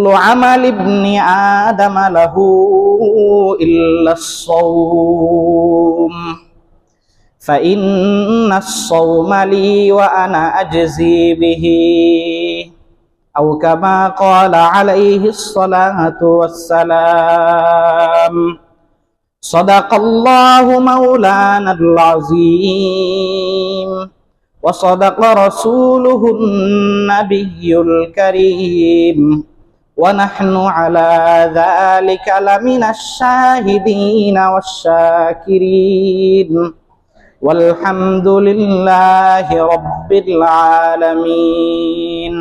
كل عمل ابن آدم له إلا الصوم فإن الصوم لي وأنا أجزي به أو كما قال عليه الصلاة والسلام صدق الله مولانا العظيم وصدق رسوله النبي الكريم ونحن على ذلك لمن الشاهدين والشاكرين والحمد لله رب العالمين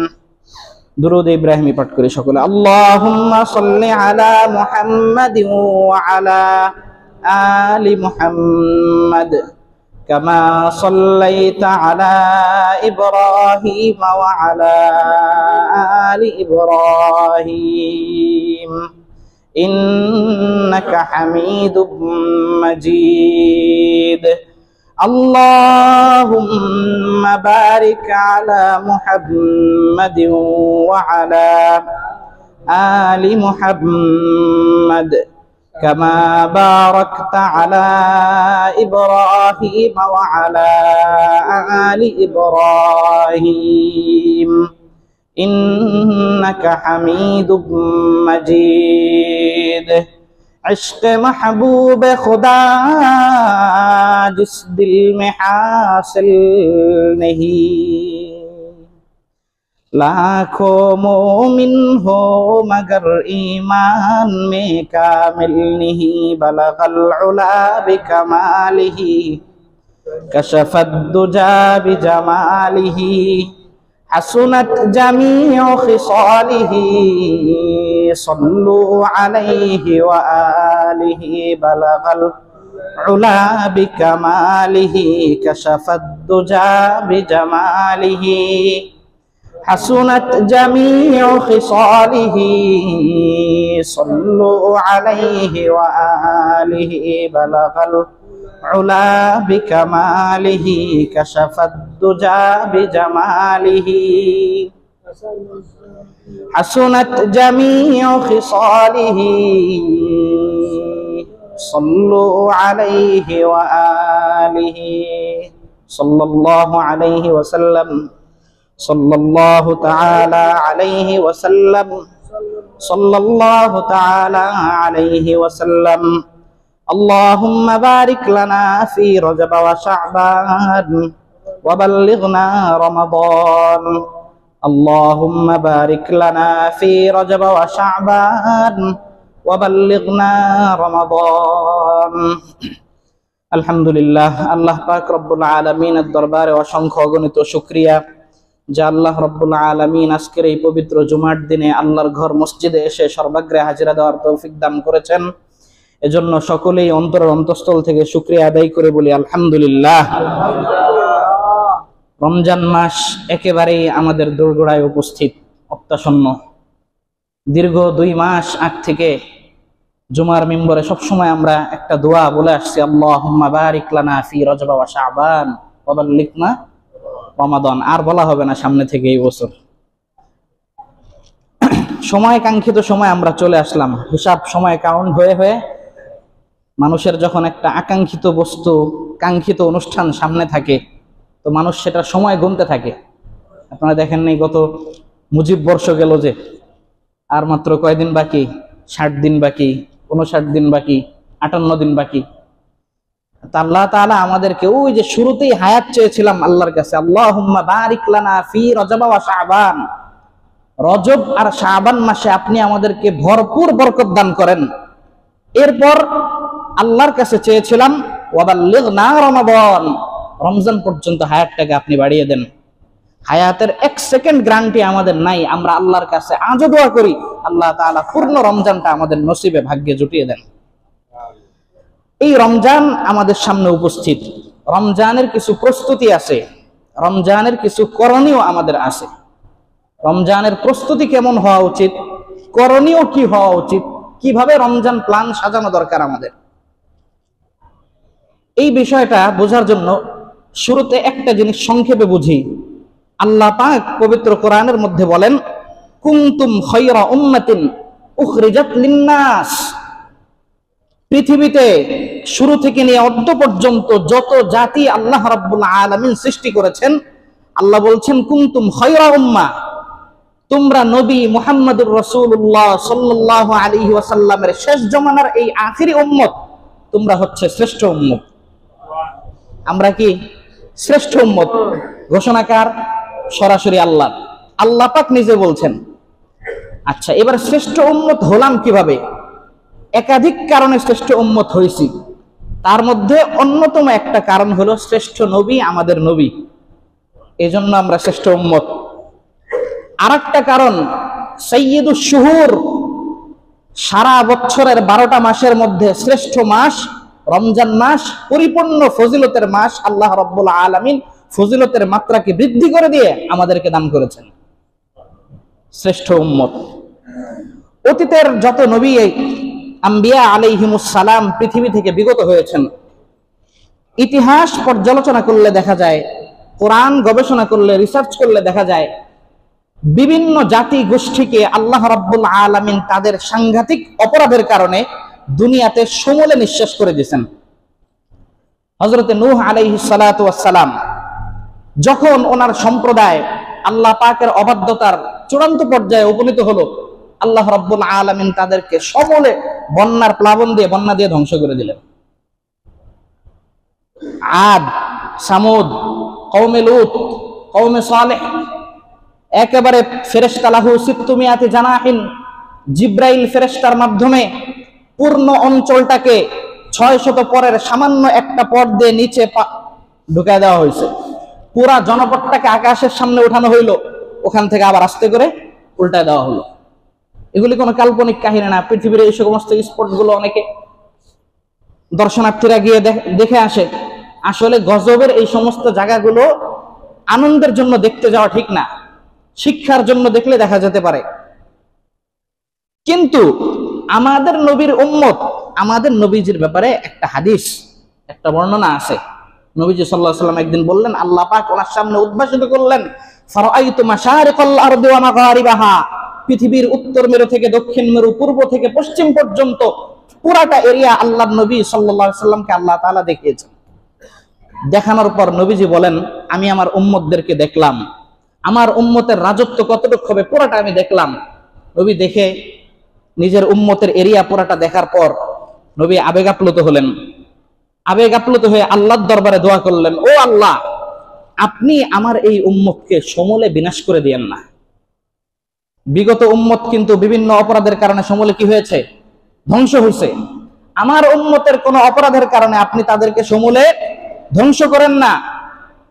درود إبراهيمي পাঠ করি সকলে আল্লাহুম্মা সাল্লি আলা মুহাম্মাদিন ওয়া আলা আলি মুহাম্মাদ কামা সাল্লাইতা আলা ইব্রাহিম ওয়া আলা আলি ইব্রাহিম ইন্নাকা হামিদুম মাজিদ اللهم بارك على محمد وعلى آل محمد كما باركت على إبراهيم وعلى آل إبراهيم إنك حميد مجيد عشق محبوب خدا جس دل میں حاصل نہیں لاکھوں مومن ہو مگر ایمان میں کامل نہیں بلغ العلا بکمالہ کشف الدجى بجمالہ حسنت جميع خصاله صلوا عليه وآله بلغ العلا بكماله كشف الدجى بجماله حسنت جميع خصاله صلوا عليه وآله بلغ العلا بكماله كشف الدجى بجماله حسنت جميع خصاله صلوا عليه وآله صلى الله عليه وسلم صلى الله تعالى عليه وسلم صلى الله تعالى عليه وسلم اللهم بارك لنا في رجب وشعبان وبلغنا رمضان اللهم بارك لنا في رجب وشعبان وبلغنا رمضان আলহামদুলিল্লাহ আল্লাহ পাক রব্বুল আলামিনের দরবারে অসংখ্য অগণিত শুকরিয়া যে আল্লাহ রব্বুল আলামিন আজকের এই পবিত্র জুমার দিনে আল্লাহর ঘর মসজিদে এসে সর্বাগ্রে হাজিরা দেওয়ার তৌফিক দান করেছেন। এজন্য সকলেই অন্তরের অন্তঃস্থল থেকে শুকরিয়া আদায় করে বলি আলহামদুলিল্লাহ। রমজান মাস একেবারেই আমাদের দোরগোড়ায় উপস্থিত, অত্যাসন্ন। দীর্ঘ 2 মাস আগ থেকে জুমার মিম্বরে সবসময় আমরা একটা দোয়া বলে আসছি, আল্লাহুম্মা বারিক লানা ফি রজব ওয়া শাবান ওয়া বাল্লিগনা রমাদান। আর বলা হবে না সামনে থেকে এই বছর। সময় কাঙ্ক্ষিত সময় আমরা চলে আসলাম। হিসাব সময় কাউন্ট হয়ে হয়ে মানুষের যখন একটা আকাঙ্ক্ষিত বস্তু, কাঙ্ক্ষিত অনুষ্ঠান সামনে থাকে, তো মানুষ সেটা সময় গুনতে থাকে। আপনারা দেখেন নাই গত মুজিব বর্ষ গেল যে আর মাত্র কয়দিন বাকি, 60 দিন বাকি, 59 দিন বাকি, 58 দিন বাকি। তা আল্লাহ তাআলা আমাদেরকে ওই যে শুরুতেই হায়াত চেয়েছিলাম আল্লাহর কাছে, আল্লাহুম্মা বারিক লানা ফি রজব ওয়া শাবান, রজব আর শাবান মাসে আপনি আমাদেরকে ভরপুর বরকত দান করেন। এরপর আল্লাহর কাছে চেয়েছিলাম ওয়া বাল্লিগনা রমাদান, রমজান পর্যন্ত হায়াতটাকে আপনি বাড়িয়ে দেন। হায়াতের 1 সেকেন্ড গ্যারান্টি আমাদের নাই। আমরা আল্লাহর কাছে আজও দোয়া করি, আল্লাহ তাআলা পূর্ণ রমজানটা আমাদের নসিবে ভাগ্যে জুটিয়ে দেন। এই রমজান আমাদের সামনে উপস্থিত। রমজানের কিছু প্রস্তুতি আছে, রমজানের কিছু করণীয় আমাদের আছে। রমজানের প্রস্তুতি কেমন হওয়া উচিত, করণীয় কি হওয়া উচিত, কিভাবে রমজান প্ল্যান সাজানো দরকার আমাদের, এই বিষয়টা বোঝার জন্য শুরুতে একটা জিনিস সংক্ষেপে বুঝি। আল্লাহ পাক পবিত্র কোরআনের মধ্যে বলেন, কুনতুম খায়রা উম্মাতিন উখরিজাত লিন-নাস। পৃথিবীতে শুরু থেকে নিয়ে অদ্য পর্যন্ত যত জাতি আল্লাহ রাব্বুল আলামিন সৃষ্টি করেছেন, আল্লাহ বলছেন কুনতুম খায়রা উম্মাহ, তোমরা নবী মুহাম্মদুর রাসূলুল্লাহ সাল্লাল্লাহু আলাইহি ওয়াসাল্লামের শেষ জমানার এই আখিরি উম্মত, তোমরা হচ্ছে শ্রেষ্ঠ উম্মত। আমরা কি শ্রেষ্ঠ উম্মত? ঘোষণাকার সরাসরি আল্লাহ, আল্লাহ পাক নিজে বলছেন। আচ্ছা, এবার শ্রেষ্ঠ উম্মত হলাম কিভাবে? একাধিক কারণে শ্রেষ্ঠ উম্মত হয়েছি। তার মধ্যে অন্যতম একটা কারণ হলো শ্রেষ্ঠ নবী আমাদের নবী, এজন্য আমরা শ্রেষ্ঠ উম্মত। আরেকটা কারণ সাইয়্যিদুশ শুহুর, সারা বছরের 12টা মাসের মধ্যে শ্রেষ্ঠ মাস রমজান মাস, পরিপূর্ণ ফজিলতের মাস। আল্লাহ রাব্বুল আলামিন ফজিলতের মাত্রাকে বৃদ্ধি করে দিয়ে আমাদেরকে দান করেছেন, শ্রেষ্ঠ উম্মত। অতীতের যত নবী আম্বিয়া আলাইহিমুস সালাম পৃথিবী থেকে বিগত হয়েছেন, ইতিহাস পর্যালোচনা করলে দেখা যায়, কোরআন গবেষণা করলে, রিসার্চ করলে দেখা যায়, বিভিন্ন জাতি গোষ্ঠীকে আল্লাহ রাব্বুল আলামিন তাদের সাংঘাতিক অপরাধের কারণে দুনিয়াতে সমূলে নিঃশেষ করে দিয়েছেন। হযরতে নূহ আলাইহিস সালাতু ওয়াস সালাম যখন ওনার সম্প্রদায় আল্লাহ পাকের অবাধ্যতার চূড়ান্ত পর্যায়ে উপনীত হলো, আল্লাহ রাব্বুল আলামিন তাদেরকে সমূলে বন্যার প্লাবন দিয়ে, বন্যা দিয়ে ধ্বংস করে দিলেন। আদ, সামুদ, কওমে লূত, কওমে সালেহ, একেবারে ফেরেশতা লাহু সিত্তুমিয়াতি জানাহিন, জিব্রাইল ফেরেশতার মাধ্যমে পূর্ণ অঞ্চলটাকে 600 পরের সামান্য একটা পথ দিয়ে নিচে ঢুকায় দেওয়া হয়েছে। পুরা জনপদটাকে আকাশের সামনে উঠানো হইল, ওখান থেকে আবার আস্তে করে উল্টায় দেওয়া হলো। এগুলি কোনো কাল্পনিক কাহিনী না। পৃথিবীর এই সমস্ত স্পটগুলো অনেকে দর্শনার্থীরা গিয়ে দেখে আসে। আসলে গজবের এই সমস্ত জায়গাগুলো আনন্দের জন্য দেখতে যাওয়া ঠিক না, শিক্ষার জন্য দেখলে দেখা যেতে পারে। কিন্তু আমাদের নবীর উম্মত, আমাদের নবীজির ব্যাপারে একটা হাদিস, একটা বর্ণনা আছে। নবীজি সাল্লাল্লাহু আলাইহি ওয়াসাল্লাম একদিন বললেন, আল্লাহ পাক ওনার সামনে উদ্ভাসিত করলেন, ফারাআইতু মাশারিকাল আরদি ওয়া মাগারিবাহা, পৃথিবীর উত্তর মেরু থেকে দক্ষিণ মেরু, পূর্ব থেকে পশ্চিম পর্যন্ত পুরাটা এরিয়া আল্লাহর নবী সাল্লাল্লাহু আলাইহি ওয়াসাল্লামকে আল্লাহ তাআলা দেখিয়েছেন। দেখানোর পর নবীজি বলেন, আমি আমার উম্মতদেরকে দেখলাম, আমার উম্মতের রাজত্ব কতটুকু হবে পুরাটা আমি দেখলাম। নবী দেখে নিজের উম্মতের এরিয়া পুরাটা দেখার পর নবী আবেগ আপ্লুত হলেন। আবেগ আপ্লুত হয়ে আল্লাহর দরবারে দোয়া করলেন, ও আল্লাহ, আপনি আমার এই উম্মতকে সমূলে বিনাশ করে দিয়েন না। বিগত উম্মত কিন্তু বিভিন্ন অপরাধের কারণে সমূলে কি হয়েছে? ধ্বংস হয়েছে। আমার উম্মতের কোন অপরাধের কারণে আপনি তাদেরকে সমূলে ধ্বংস করেন না,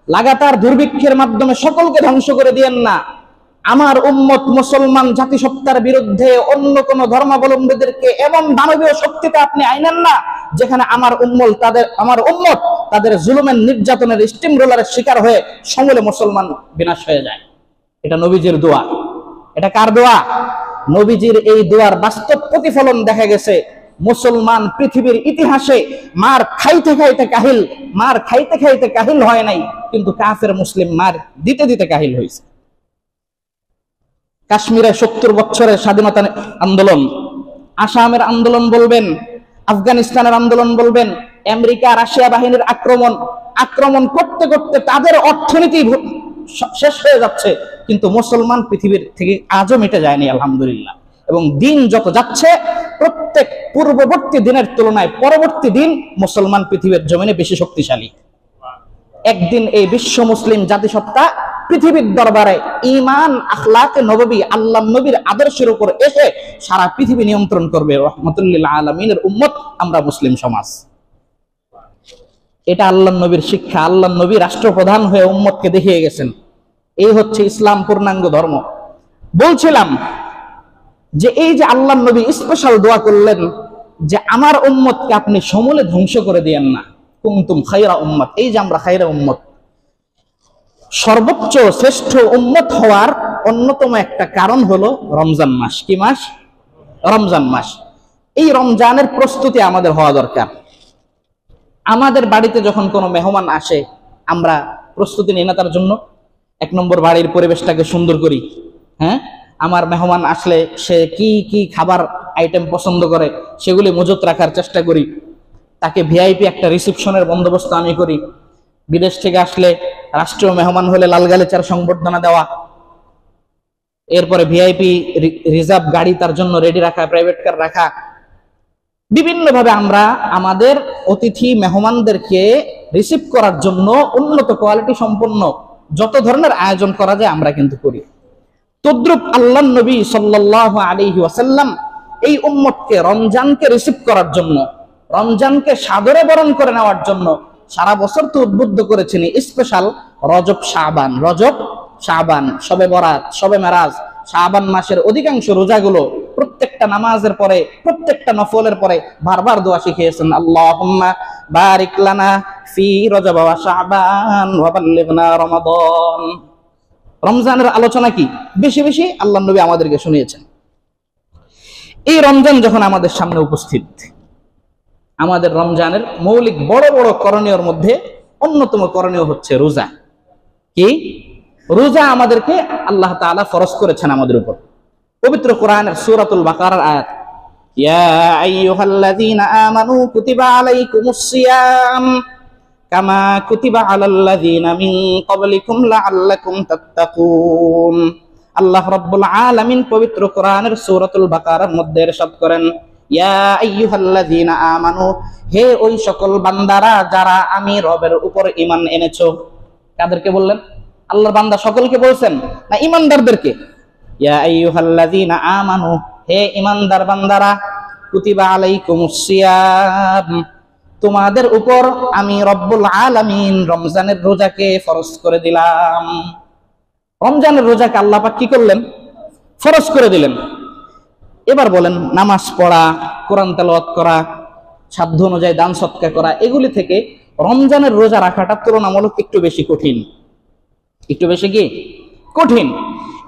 লাগাতার দুর্ভিক্ষের মাধ্যমে সকলকে ধ্বংস করে দিয়েন না। আমার উম্মত মুসলমান জাতিসত্তার বিরুদ্ধে অন্য কোন ধর্মাবলম্বীদেরকে এমন দানবীয় শক্তিতে আপনি আইনেন না যেখানে আমার উম্মত তাদের জুলুমের, নির্যাতনের, স্টিম রোলারের শিকার হয়ে সমূলে মুসলমান বিনাশ হয়ে যায়। এটা নবীজির দোয়া। এটা কার দোয়া? নবীজির এই দোয়ার বাস্তব প্রতিফলন দেখা গেছে মুসলমান পৃথিবীর ইতিহাসে মার খাইতে খাইতে কাহিল হয় নাই, কিন্তু কাফের মুসলিম মার দিতে দিতে কাহিল হয়েছে। কাশ্মীরে 70 বছরের স্বাধীনতা আন্দোলন, আসামের আন্দোলন বলবেন, আফগানিস্তানের আন্দোলন বলবেন, আমেরিকা রাশিয়া বাহিনীর আক্রমণ করতে করতে তাদের অর্থনীতি শেষ হয়ে যাচ্ছে, কিন্তু মুসলমান পৃথিবীর থেকে আজও মিটে যায়নি, আলহামদুলিল্লাহ। এবং দিন যত যাচ্ছে, প্রত্যেক পূর্ববর্তী দিনের তুলনায় পরবর্তী দিন মুসলমান পৃথিবীর জমিনে বেশি শক্তিশালী। একদিন এই বিশ্ব মুসলিম জাতিসত্তা পৃথিবীর দরবারে ঈমান, আখলাকে নববী, আল্লাহ নবীর আদর্শের উপর এসে সারা পৃথিবী নিয়ন্ত্রণ করবে। রাহমাতুল্লিল আলামিনের উম্মত আমরা মুসলিম সমাজ। এটা আল্লাহ নবীর শিক্ষা। আল্লাহ নবী রাষ্ট্রপ্রধান হয়ে উম্মতকে দেখিয়ে গেছেন। এই হচ্ছে ইসলাম পূর্ণাঙ্গ ধর্ম। বলছিলাম যে এই যে আল্লাহ নবী স্পেশাল দোয়া করলেন যে আমার উম্মতকে আপনি সমূলে ধ্বংস করে দিয়েন না, কুনতুম খায়রা উম্মত। এই যে আমরা খায়রা উম্মত, সর্বোচ্চ শ্রেষ্ঠ উম্মত হওয়ার অন্যতম একটা কারণ হলো রমজান মাস। কি মাস? রমজান মাস। এই রমজানের প্রস্তুতি আমাদের হওয়া দরকার। আমাদের বাড়িতে যখন কোনো মেহমান আসে, আমরা প্রস্তুতি নিই না তার জন্য? 1 নম্বর, বাড়ির পরিবেশটাকে সুন্দর করি, হ্যাঁ, আমার মেহমান আসলে সে কি কি খাবার আইটেম পছন্দ করে সেগুলি মজুত রাখার চেষ্টা করি। তাকে ভিআইপি একটা রিসেপশনের বন্দোবস্ত আমি করি। বিদেশ থেকে আসলে রাষ্ট্রীয় মেহমান হলে লাল গালিচার সংবর্ধনা দেওয়া, এরপরে ভিআইপি রিজার্ভ গাড়ি তার জন্য রেডি রাখা, প্রাইভেট কার রাখা। বিভিন্ন ভাবে আমরা আমাদের অতিথি মেহমানদেরকে রিসিভ করার জন্য উন্নত কোয়ালিটি সম্পন্ন যত ধরনের আয়োজন করা যায় আমরা কিন্তু করি। তদ্রুপ আল্লাহর নবী সাল্লাল্লাহু আলাইহি ওয়াসাল্লাম এই উম্মতকে রমজানকে রিসিভ করার জন্য, রমজানকে সাদরে বরণ করে নেওয়ার জন্য সারা বছর তো উদ্বুদ্ধ করেছেন স্পেশাল রজব শাবান, শবে বরাত, শবে মেরাজ, শাবান মাসের অধিকাংশ রোজাগুলো প্রত্যেকটা নামাজের পরে, প্রত্যেকটা নফলের পরে বারবার দোয়া শিখিয়েছেন, আল্লাহুম্মা বারিক লানা ফি রজব ওয়া শাবান ওয়া বাল্লিগনা রমাদান। রমজানের আলোচনা কি বেশি বেশি আল্লাহর নবী আমাদেরকে শুনিয়েছেন। এই রমজান যখন আমাদের সামনে উপস্থিত, আমাদের রমজানের মৌলিক বড় বড় করণীয়র মধ্যে অন্যতম করণীয় হচ্ছে রোজা। কি? রোজা আমাদেরকে আল্লাহ তাআলা ফরজ করেছেন আমাদের উপর। পবিত্র কোরআনের সূরাতুল বাকারার আয়াত, ইয়া আইয়ুহাল্লাযীনা আমানু কুতিবা আলাইকুমুস সিয়াম কামা কুতিবা আলাল্লাযীনা মিন ক্বাবলিকুম লাআল্লাকুম তাত্তাকুন। আল্লাহ রাব্বুল আলামিন পবিত্র কোরআনের সূরাতুল বাকারার মধ্যে ইরশাদ করেন, ইয়া আইয়ুহাল্লাযীনা আমানু, হে ওই সকল বান্দারা যারা আমি রবের উপর ঈমান এনেছো। কাদেরকে বললেন? আল্লাহর বান্দা সকলকে বলছেন না ঈমানদারদেরকে? ইয়া আইয়ুহাল্লাযীনা আমানু, হে ঈমানদার বান্দারা, কুতিবা আলাইকুমুস সিয়াম, তোমাদের উপর আমি রব্বুল আলামিন রমজানের রোজাকে ফরজ করে দিলাম। রমজানের রোজাকে আল্লাহ পাক কি করলেন? ফরজ করে দিলেন। এবার বলেন, নামাজ পড়া, কোরআন তেলাওয়াত করা, সাধ্য অনুযায়ী দান সদকা করা, এগুলি থেকে রমজানের রোজা রাখাটা তুলনামূলক একটু বেশি কঠিন। একটু বেশি কি কঠিন?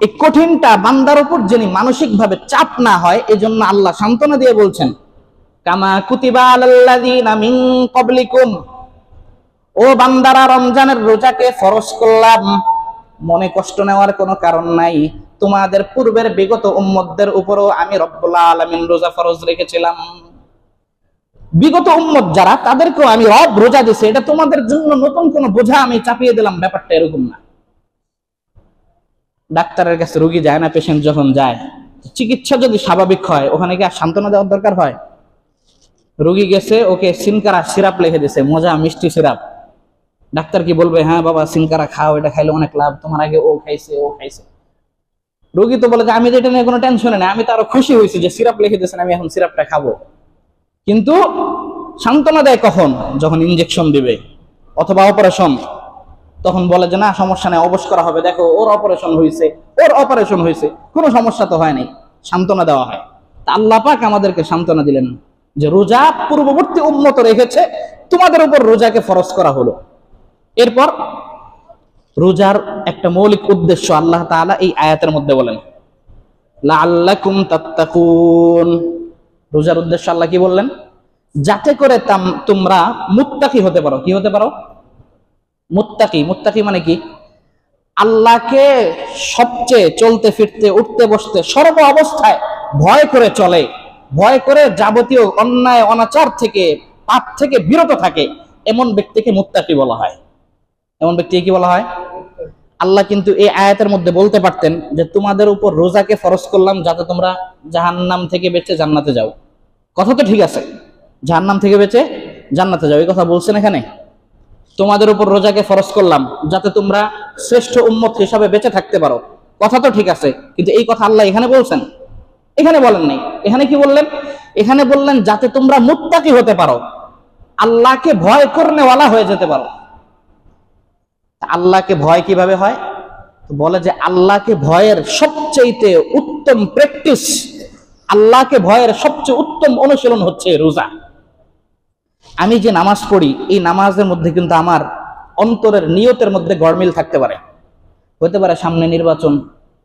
এই কঠিনটা বান্দার উপর যিনি মানসিকভাবে চাপ না হয়, এজন্য আল্লাহ সান্ত্বনা দিয়ে বলছেন, কামা কুতিবা আলাল্লাযীনা মিন ক্বাবলিকুম, ও বান্দারা রমজানের রোজাকে ফরজ করলাম, মনে কষ্ট নেওয়ার কোনো কারণ নাই। তোমাদের পূর্বের বিগত উম্মতদের উপরও আমি রব্বুল আলামিন রোজা ফরজ রেখেছিলাম। বিগত উম্মত যারা, তাদেরকেও আমি রব রোজা দিয়েছি, এটা তোমাদের জন্য নতুন কোনো বোঝা আমি চাপিয়ে দিলাম, ব্যাপারটা এরকম না। ডাক্তারের কাছে রোগী যায় না, পেশেন্ট যখন যায়, চিকিৎসা যদি স্বাভাবিক হয় ওখানে কি আর সান্ত্বনা দেওয়ার দরকার হয়? রোগী গেছে, ওকে সিনকারা সিরাপ লিখে দিয়েছে, মজা মিষ্টি সিরাপ। ডাক্তার কি বলবে, হ্যাঁ বাবা সিনকারা খাও, এটা খাইলে অনেক লাভ, তোমার আগে ও খাইছে ও খাইছে। রোগী তো বলে যে আমি তো এটা নিয়ে কোনো টেনশনে নেই, আমি তো আরো খুশি হয়েছি যে সিরাপ লিখে দিয়েছেন, আমি এখন সিরাপটা খাবো। কিন্তু সান্ত্বনা দেয় কখন? যখন ইনজেকশন দিবে অথবা অপারেশন, তখন বলে যে না সমস্যা নেই, অবশ করা হবে, দেখো ওর অপারেশন হয়েছে, কোনো সমস্যা তো হয় নাই, সান্ত্বনা দেওয়া হয়। তা আল্লাহ পাক আমাদেরকে সান্ত্বনা দিলেন যে রোজা পূর্ববর্তী উম্মত রেখেছে, তোমাদের উপর রোজাকে ফরজ করা হলো। এরপর রোজার একটা মৌলিক উদ্দেশ্য আল্লাহ তাআলা এই আয়াতের মধ্যে বলেন, লাআল্লাকুম তাত্তাকুন। রোজার উদ্দেশ্য আল্লাহ কি বললেন? যাতে করে তোমরা মুত্তাকি হতে পারো। কি হতে পারো? মুত্তাকি। মুত্তাকি মানে কি? আল্লাহকে সবচেয়ে চলতে ফিরতে উঠতে বসতে সর্ব অবস্থায় ভয় করে চলে, ভয় করে যাবতীয় অন্যায় অনাচার থেকে, পাপ থেকে বিরত থাকে, এমন ব্যক্তিকে মুত্তাকি বলা হয়। এমন ব্যক্তিকে কি বলা হয়? আল্লাহ কিন্তু এই আয়াতের মধ্যে বলতে পারতেন যে তোমাদের উপর রোজাকে ফরজ করলাম যাতে তোমরা জাহান্নাম থেকে বেঁচে জান্নাতে যাও। কথা তো ঠিক আছে, জাহান্নাম থেকে বেঁচে জান্নাতে যাও, এই কথা বলছেন এখানে। তোমাদের উপর রোজাকে ফরজ করলাম যাতে তোমরা শ্রেষ্ঠ উম্মত হিসাবে বেঁচে থাকতে পারো, কথা তো ঠিক আছে। কিন্তু এই কথা আল্লাহ এখানে বলছেন? এখানে বলেন নাই। এখানে কি বললেন? এখানে বললেন যাতে তোমরা মুত্তাকি হতে পারো, আল্লাহকে ভয় করনেওয়ালা হয়ে যেতে পারো। আল্লাহকে ভয় কিভাবে হয়? বলে যে আল্লাহকে ভয়ের সবচেয়ে উত্তম প্র্যাকটিস, আল্লাহকে ভয়ের সবচেয়ে উত্তম অনুশীলন হচ্ছে রোজা। আমি যে নামাজ পড়ি, এই নামাজের মধ্যে কিন্তু আমার অন্তরের নিয়তের মধ্যে গড়মিল থাকতে পারে। হতে পারে সামনে নির্বাচন,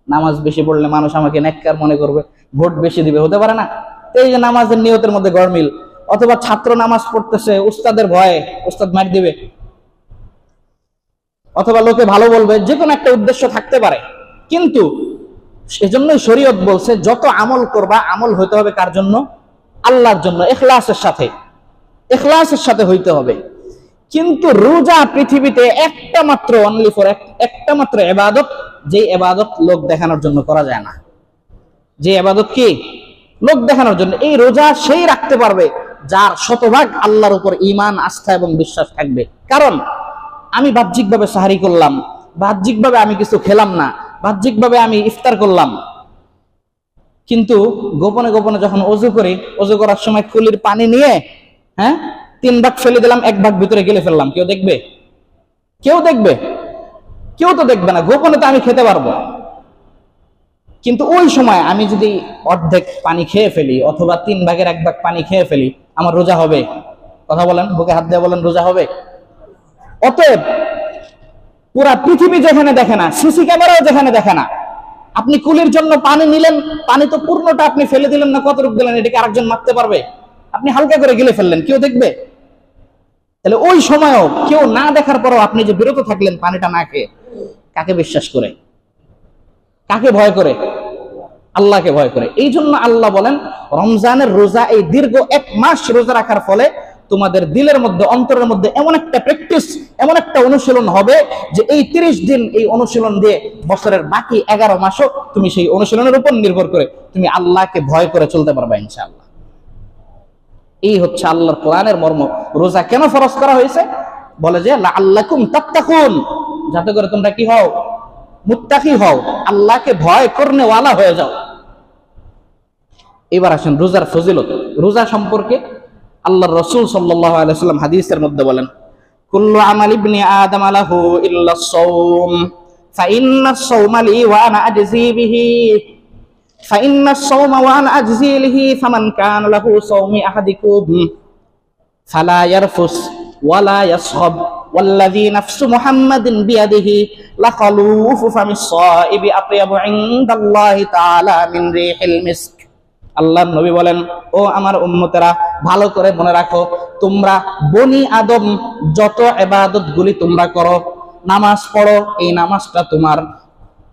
নামাজ বেশি পড়লে মানুষ আমাকে নেককার মনে করবে, ভোট বেশি দিবে, হতে পারে না? এই যে নামাজের নিয়তের মধ্যে গড়মিল, অথবা ছাত্র নামাজ পড়তেছে উস্তাদের ভয়ে, উস্তাদ মার দিবে, অথবা লোকে ভালো বলবে, যে কোনো একটা উদ্দেশ্য থাকতে পারে। কিন্তু সেজন্যই শরীয়ত বলছে যত আমল করবা আমল হইতে হবে কার জন্য? আল্লাহর জন্য, ইখলাসের সাথে হইতে হবে। কিন্তু রোজা পৃথিবীতে একটা মাত্র একটা মাত্র ইবাদত, যে ইবাদত লোক দেখানোর জন্য করা যায় না। যে ইবাদত কি? লোক দেখানোর জন্য। এই রোজা সেই রাখতে পারবে যার শতভাগ আল্লাহর উপর ঈমান, আস্থা এবং বিশ্বাস থাকবে। কারণ আমি বাহ্যিকভাবে সাহারি করলাম, বাহ্যিকভাবে আমি কিছু খেলাম না, বাহ্যিকভাবে আমি ইফতার করলাম, কিন্তু গোপনে গোপনে যখন ওযু করি, ওযু করার সময় কুলির পানি নিয়ে 3 ভাগ ফেলে দিলাম, 1 ভাগ ভিতরে গেলে ফেললাম, কেউ দেখবে? কেউ তো দেখবে না। গোপনে তো আমি খেতে পারবো, কিন্তু ওই সময় আমি যদি অর্ধেক পানি খেয়ে ফেলি অথবা 3 ভাগের 1 ভাগ পানি খেয়ে ফেলি, আমার রোজা হবে? কথা বলেন, বুকে হাত দিয়ে বলেন, রোজা হবে? অতএব পুরা পৃথিবী যেখানে দেখে না, সিসি ক্যামেরাও যেখানে দেখে না, আপনি কুলির জন্য পানি নিলেন, পানি তো পূর্ণটা আপনি ফেলে দিলেন না, কতটুকু দিলেন, এটাকে আরেকজন মাপতে পারবে? আপনি হালকা করে গিলে ফেললেন, কেউ দেখবে? তাহলে ওই সময়ও কেউ না দেখার পরও আপনি যে বিরত থাকলেন পানিটা না খেয়ে, কাকে বিশ্বাস করে? কাকে ভয় করে? আল্লাহকে ভয় করে। এই জন্য আল্লাহ বলেন রমজানের রোজা, এই দীর্ঘ 1 মাস রোজা রাখার ফলে তোমাদের দিলের মধ্যে, অন্তরের মধ্যে এমন একটা প্র্যাকটিস, এমন একটা অনুশীলন হবে যে এই 30 দিন এই অনুশীলন দিয়ে বছরের বাকি 11 মাসও তুমি সেই অনুশীলনের উপর নির্ভর করে তুমি আল্লাহকে ভয় করে চলতে পারবে ইনশাআল্লাহ। এই হচ্ছে আল্লাহর কোরআনের মর্ম। রোজা কেন ফরজ করা হয়েছে? বলে যে লাআল্লাকুম তাত্তাকুন, যাতে করে তোমরা কি হও? মুত্তাকি হও, আল্লাহকে ভয় করনেওয়ালা হয়ে যাও। এবার আসেন রোজার ফজিলত। রোজা সম্পর্কে আল্লাহর রাসূল সাল্লাল্লাহু আলাইহি ওয়াসাল্লাম হাদিসের মধ্যে বলেন, কুল্লু আমালি ইবনি আদম লাহু ইল্লা আস-সাওম ফাইন্না আস-সাওমা লি ওয়া আনা আজজি বিহি ফাইন্না আস-সাওমা ওয়া আনা আজজি লিহি ফামান কানা লাহু সাওমি আহাদিকুম ফালা ইয়ারফুস ওয়ালা ইয়াসখাব ওয়াল্লাযী নাফসু মুহাম্মাদিন বিয়াদিহি লাখালুফু ফামিস সাইবি আতয়াবু ইনদাল্লাহি তাআলা মিন রিহিল মিস্ক। আল্লাহর নবী বলেন, ও আমার উম্মতেরা, ভালো করে মনে রাখো, তোমরা বনি আদম যত ইবাদত গুলি তোমরা করো, নামাজ পড়ো, এই নামাজটা তোমার,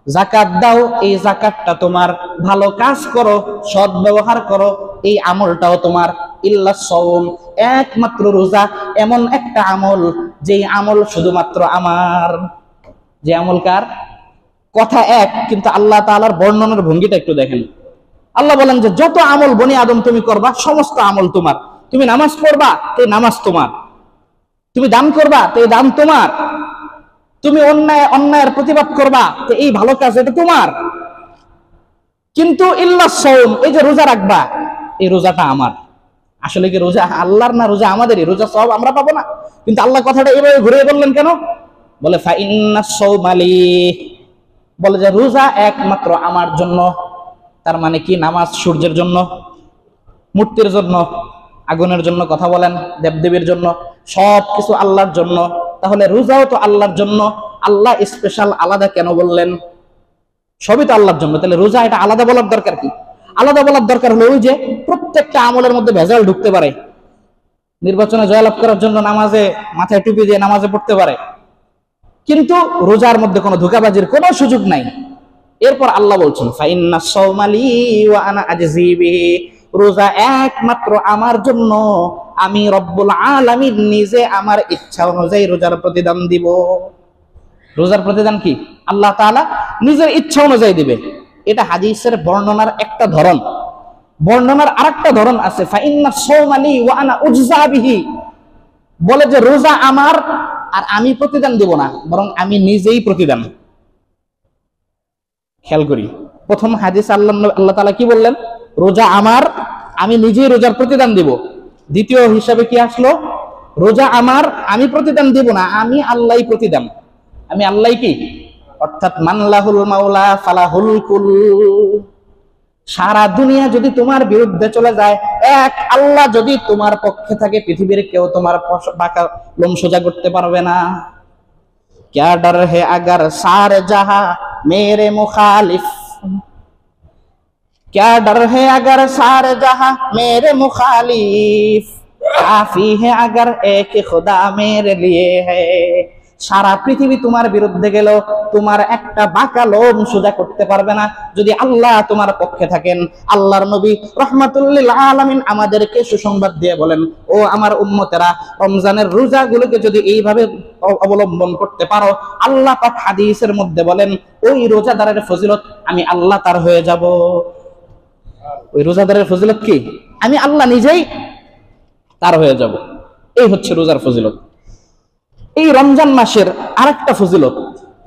যাকাত দাও, এই যাকাতটা তোমার, ভালো কাজ করো, সৎ ব্যবহার করো, এই আমলটাও তোমার, ইল্লা সাওম, একমাত্র রোজা এমন একটা আমল যেই আমল শুধুমাত্র আমার। যে আমল কার? কথা এক, কিন্তু আল্লাহ তাআলার বর্ণনার ভঙ্গিটা একটু দেখেন। আল্লাহ বলেন যে যত আমল বনি আদম তুমি করবা, সমস্ত আমল তোমার। তুমি নামাজ পড়বা, তো নামাজ তোমার। তুমি দান করবা, তো এই দান তোমার। তুমি অন্যায়ের প্রতিবাদ করবা, তো এই ভালো কাজ এটা তোমার। কিন্তু ইল্লা সাওম, এই যে রোজা রাখবা, এই রোজাটা আমার। আসলে কি রোজা আল্লাহর না রোজা আমাদেরই? রোজা সব আমরা পাবো না, কিন্তু আল্লাহ কথাটা এভাবে ঘুরিয়ে বললেন কেন? বলে ফাইন্না সাওমা লি, বলে যে রোজা একমাত্র আমার জন্য। তার মানে কি? নামাজ সূর্যের জন্য, মূর্তির জন্য, আগুনের জন্য, কথা বলেন, দেবদেবীর জন্য, সব কিছু আল্লাহর জন্য। তাহলে রোজাও তো আল্লাহর জন্য। আল্লাহ স্পেশাল আলাদা কেন বললেন? সবই তো আল্লাহর জন্য। তাহলে রোজা এটা আলাদা বলার দরকার কি? আলাদা বলার দরকার হলো ওই যে প্রত্যেকটা আমলের মধ্যে ভেজাল ঢুকতে পারে। নির্বাচনে জয়লাভ করার জন্য নামাজে মাথায় টুপি দিয়ে নামাজে পড়তে পারে, কিন্তু রোজার মধ্যে কোনো ধোঁকাবাজির কোনো সুযোগ নাই। এরপর আল্লাহ বলছেন ফাইন্না সাওমা লি ওয়া আনা আজজি বিহি, রোজা একমাত্র আমার জন্য, আমি রব্বুল আলামিন নিজে আমার ইচ্ছা অনুযায়ী রোজার প্রতিদান দিব। রোজার প্রতিদান কি? আল্লাহ তাআলা নিজের ইচ্ছা অনুযায়ী দিবে। এটা হাদিসের বর্ণনার একটা ধরন। বর্ণনার আরেকটা ধরন আছে, ফাইন্না সাওমা লি ওয়া আনা উজজা বিহি, বলে যে রোজা আমার আর আমি প্রতিদান দিব না, বরং আমি নিজেই প্রতিদান। খেয়াল করি, প্রথম হাদিস আল্লাহ তাআলা কি বললেন? রোজা আমার, আমি নিজেই রোজার প্রতিদান দিব। দ্বিতীয় হিসাবে কি আসলো? রোজা আমার, আমি প্রতিদান দিব না, আমি আল্লাহই প্রতিদান। আমি আল্লাহ কি? অর্থাৎ মানলাহুল মাওলা ফালাহুল কুল। সারা দুনিয়া যদি তোমার বিরুদ্ধে চলে যায়, এক আল্লাহ যদি তোমার পক্ষে থাকে, পৃথিবীর কেউ তোমার বাঁকা লোম সোজা করতে পারবে না। क्या डर है अगर सारे जहां मेरे मुखालिफ, क्या डर है अगर सारे जहां मेरे मुखालिफ, काफी है अगर एक खुदा मेरे लिए है, সারা পৃথিবী তোমার বিরুদ্ধে গেল, তোমার একটা বাঁকা লোম সোজা করতে পারবে না যদি আল্লাহ তোমার পক্ষে থাকেন। আল্লাহর নবী রাহমাতুল লিল আলামিন আমাদেরকে সুসংবাদ দিয়ে বলেন, ও আমার উম্মতেরা, রমজানের রোজাগুলোকে যদি এইভাবে অবলম্বন করতে পারো, আল্লাহ পাক হাদিসের মধ্যে বলেন ওই রোজাদারের ফজিলত আমি আল্লাহ তার হয়ে যাব। ওই রোজাদারের ফজিলত কি? আমি আল্লাহ নিজেই তার হয়ে যাব। এই হচ্ছে রোজার ফজিলত। এই রমজান মাসের আরেকটা ফজিলত,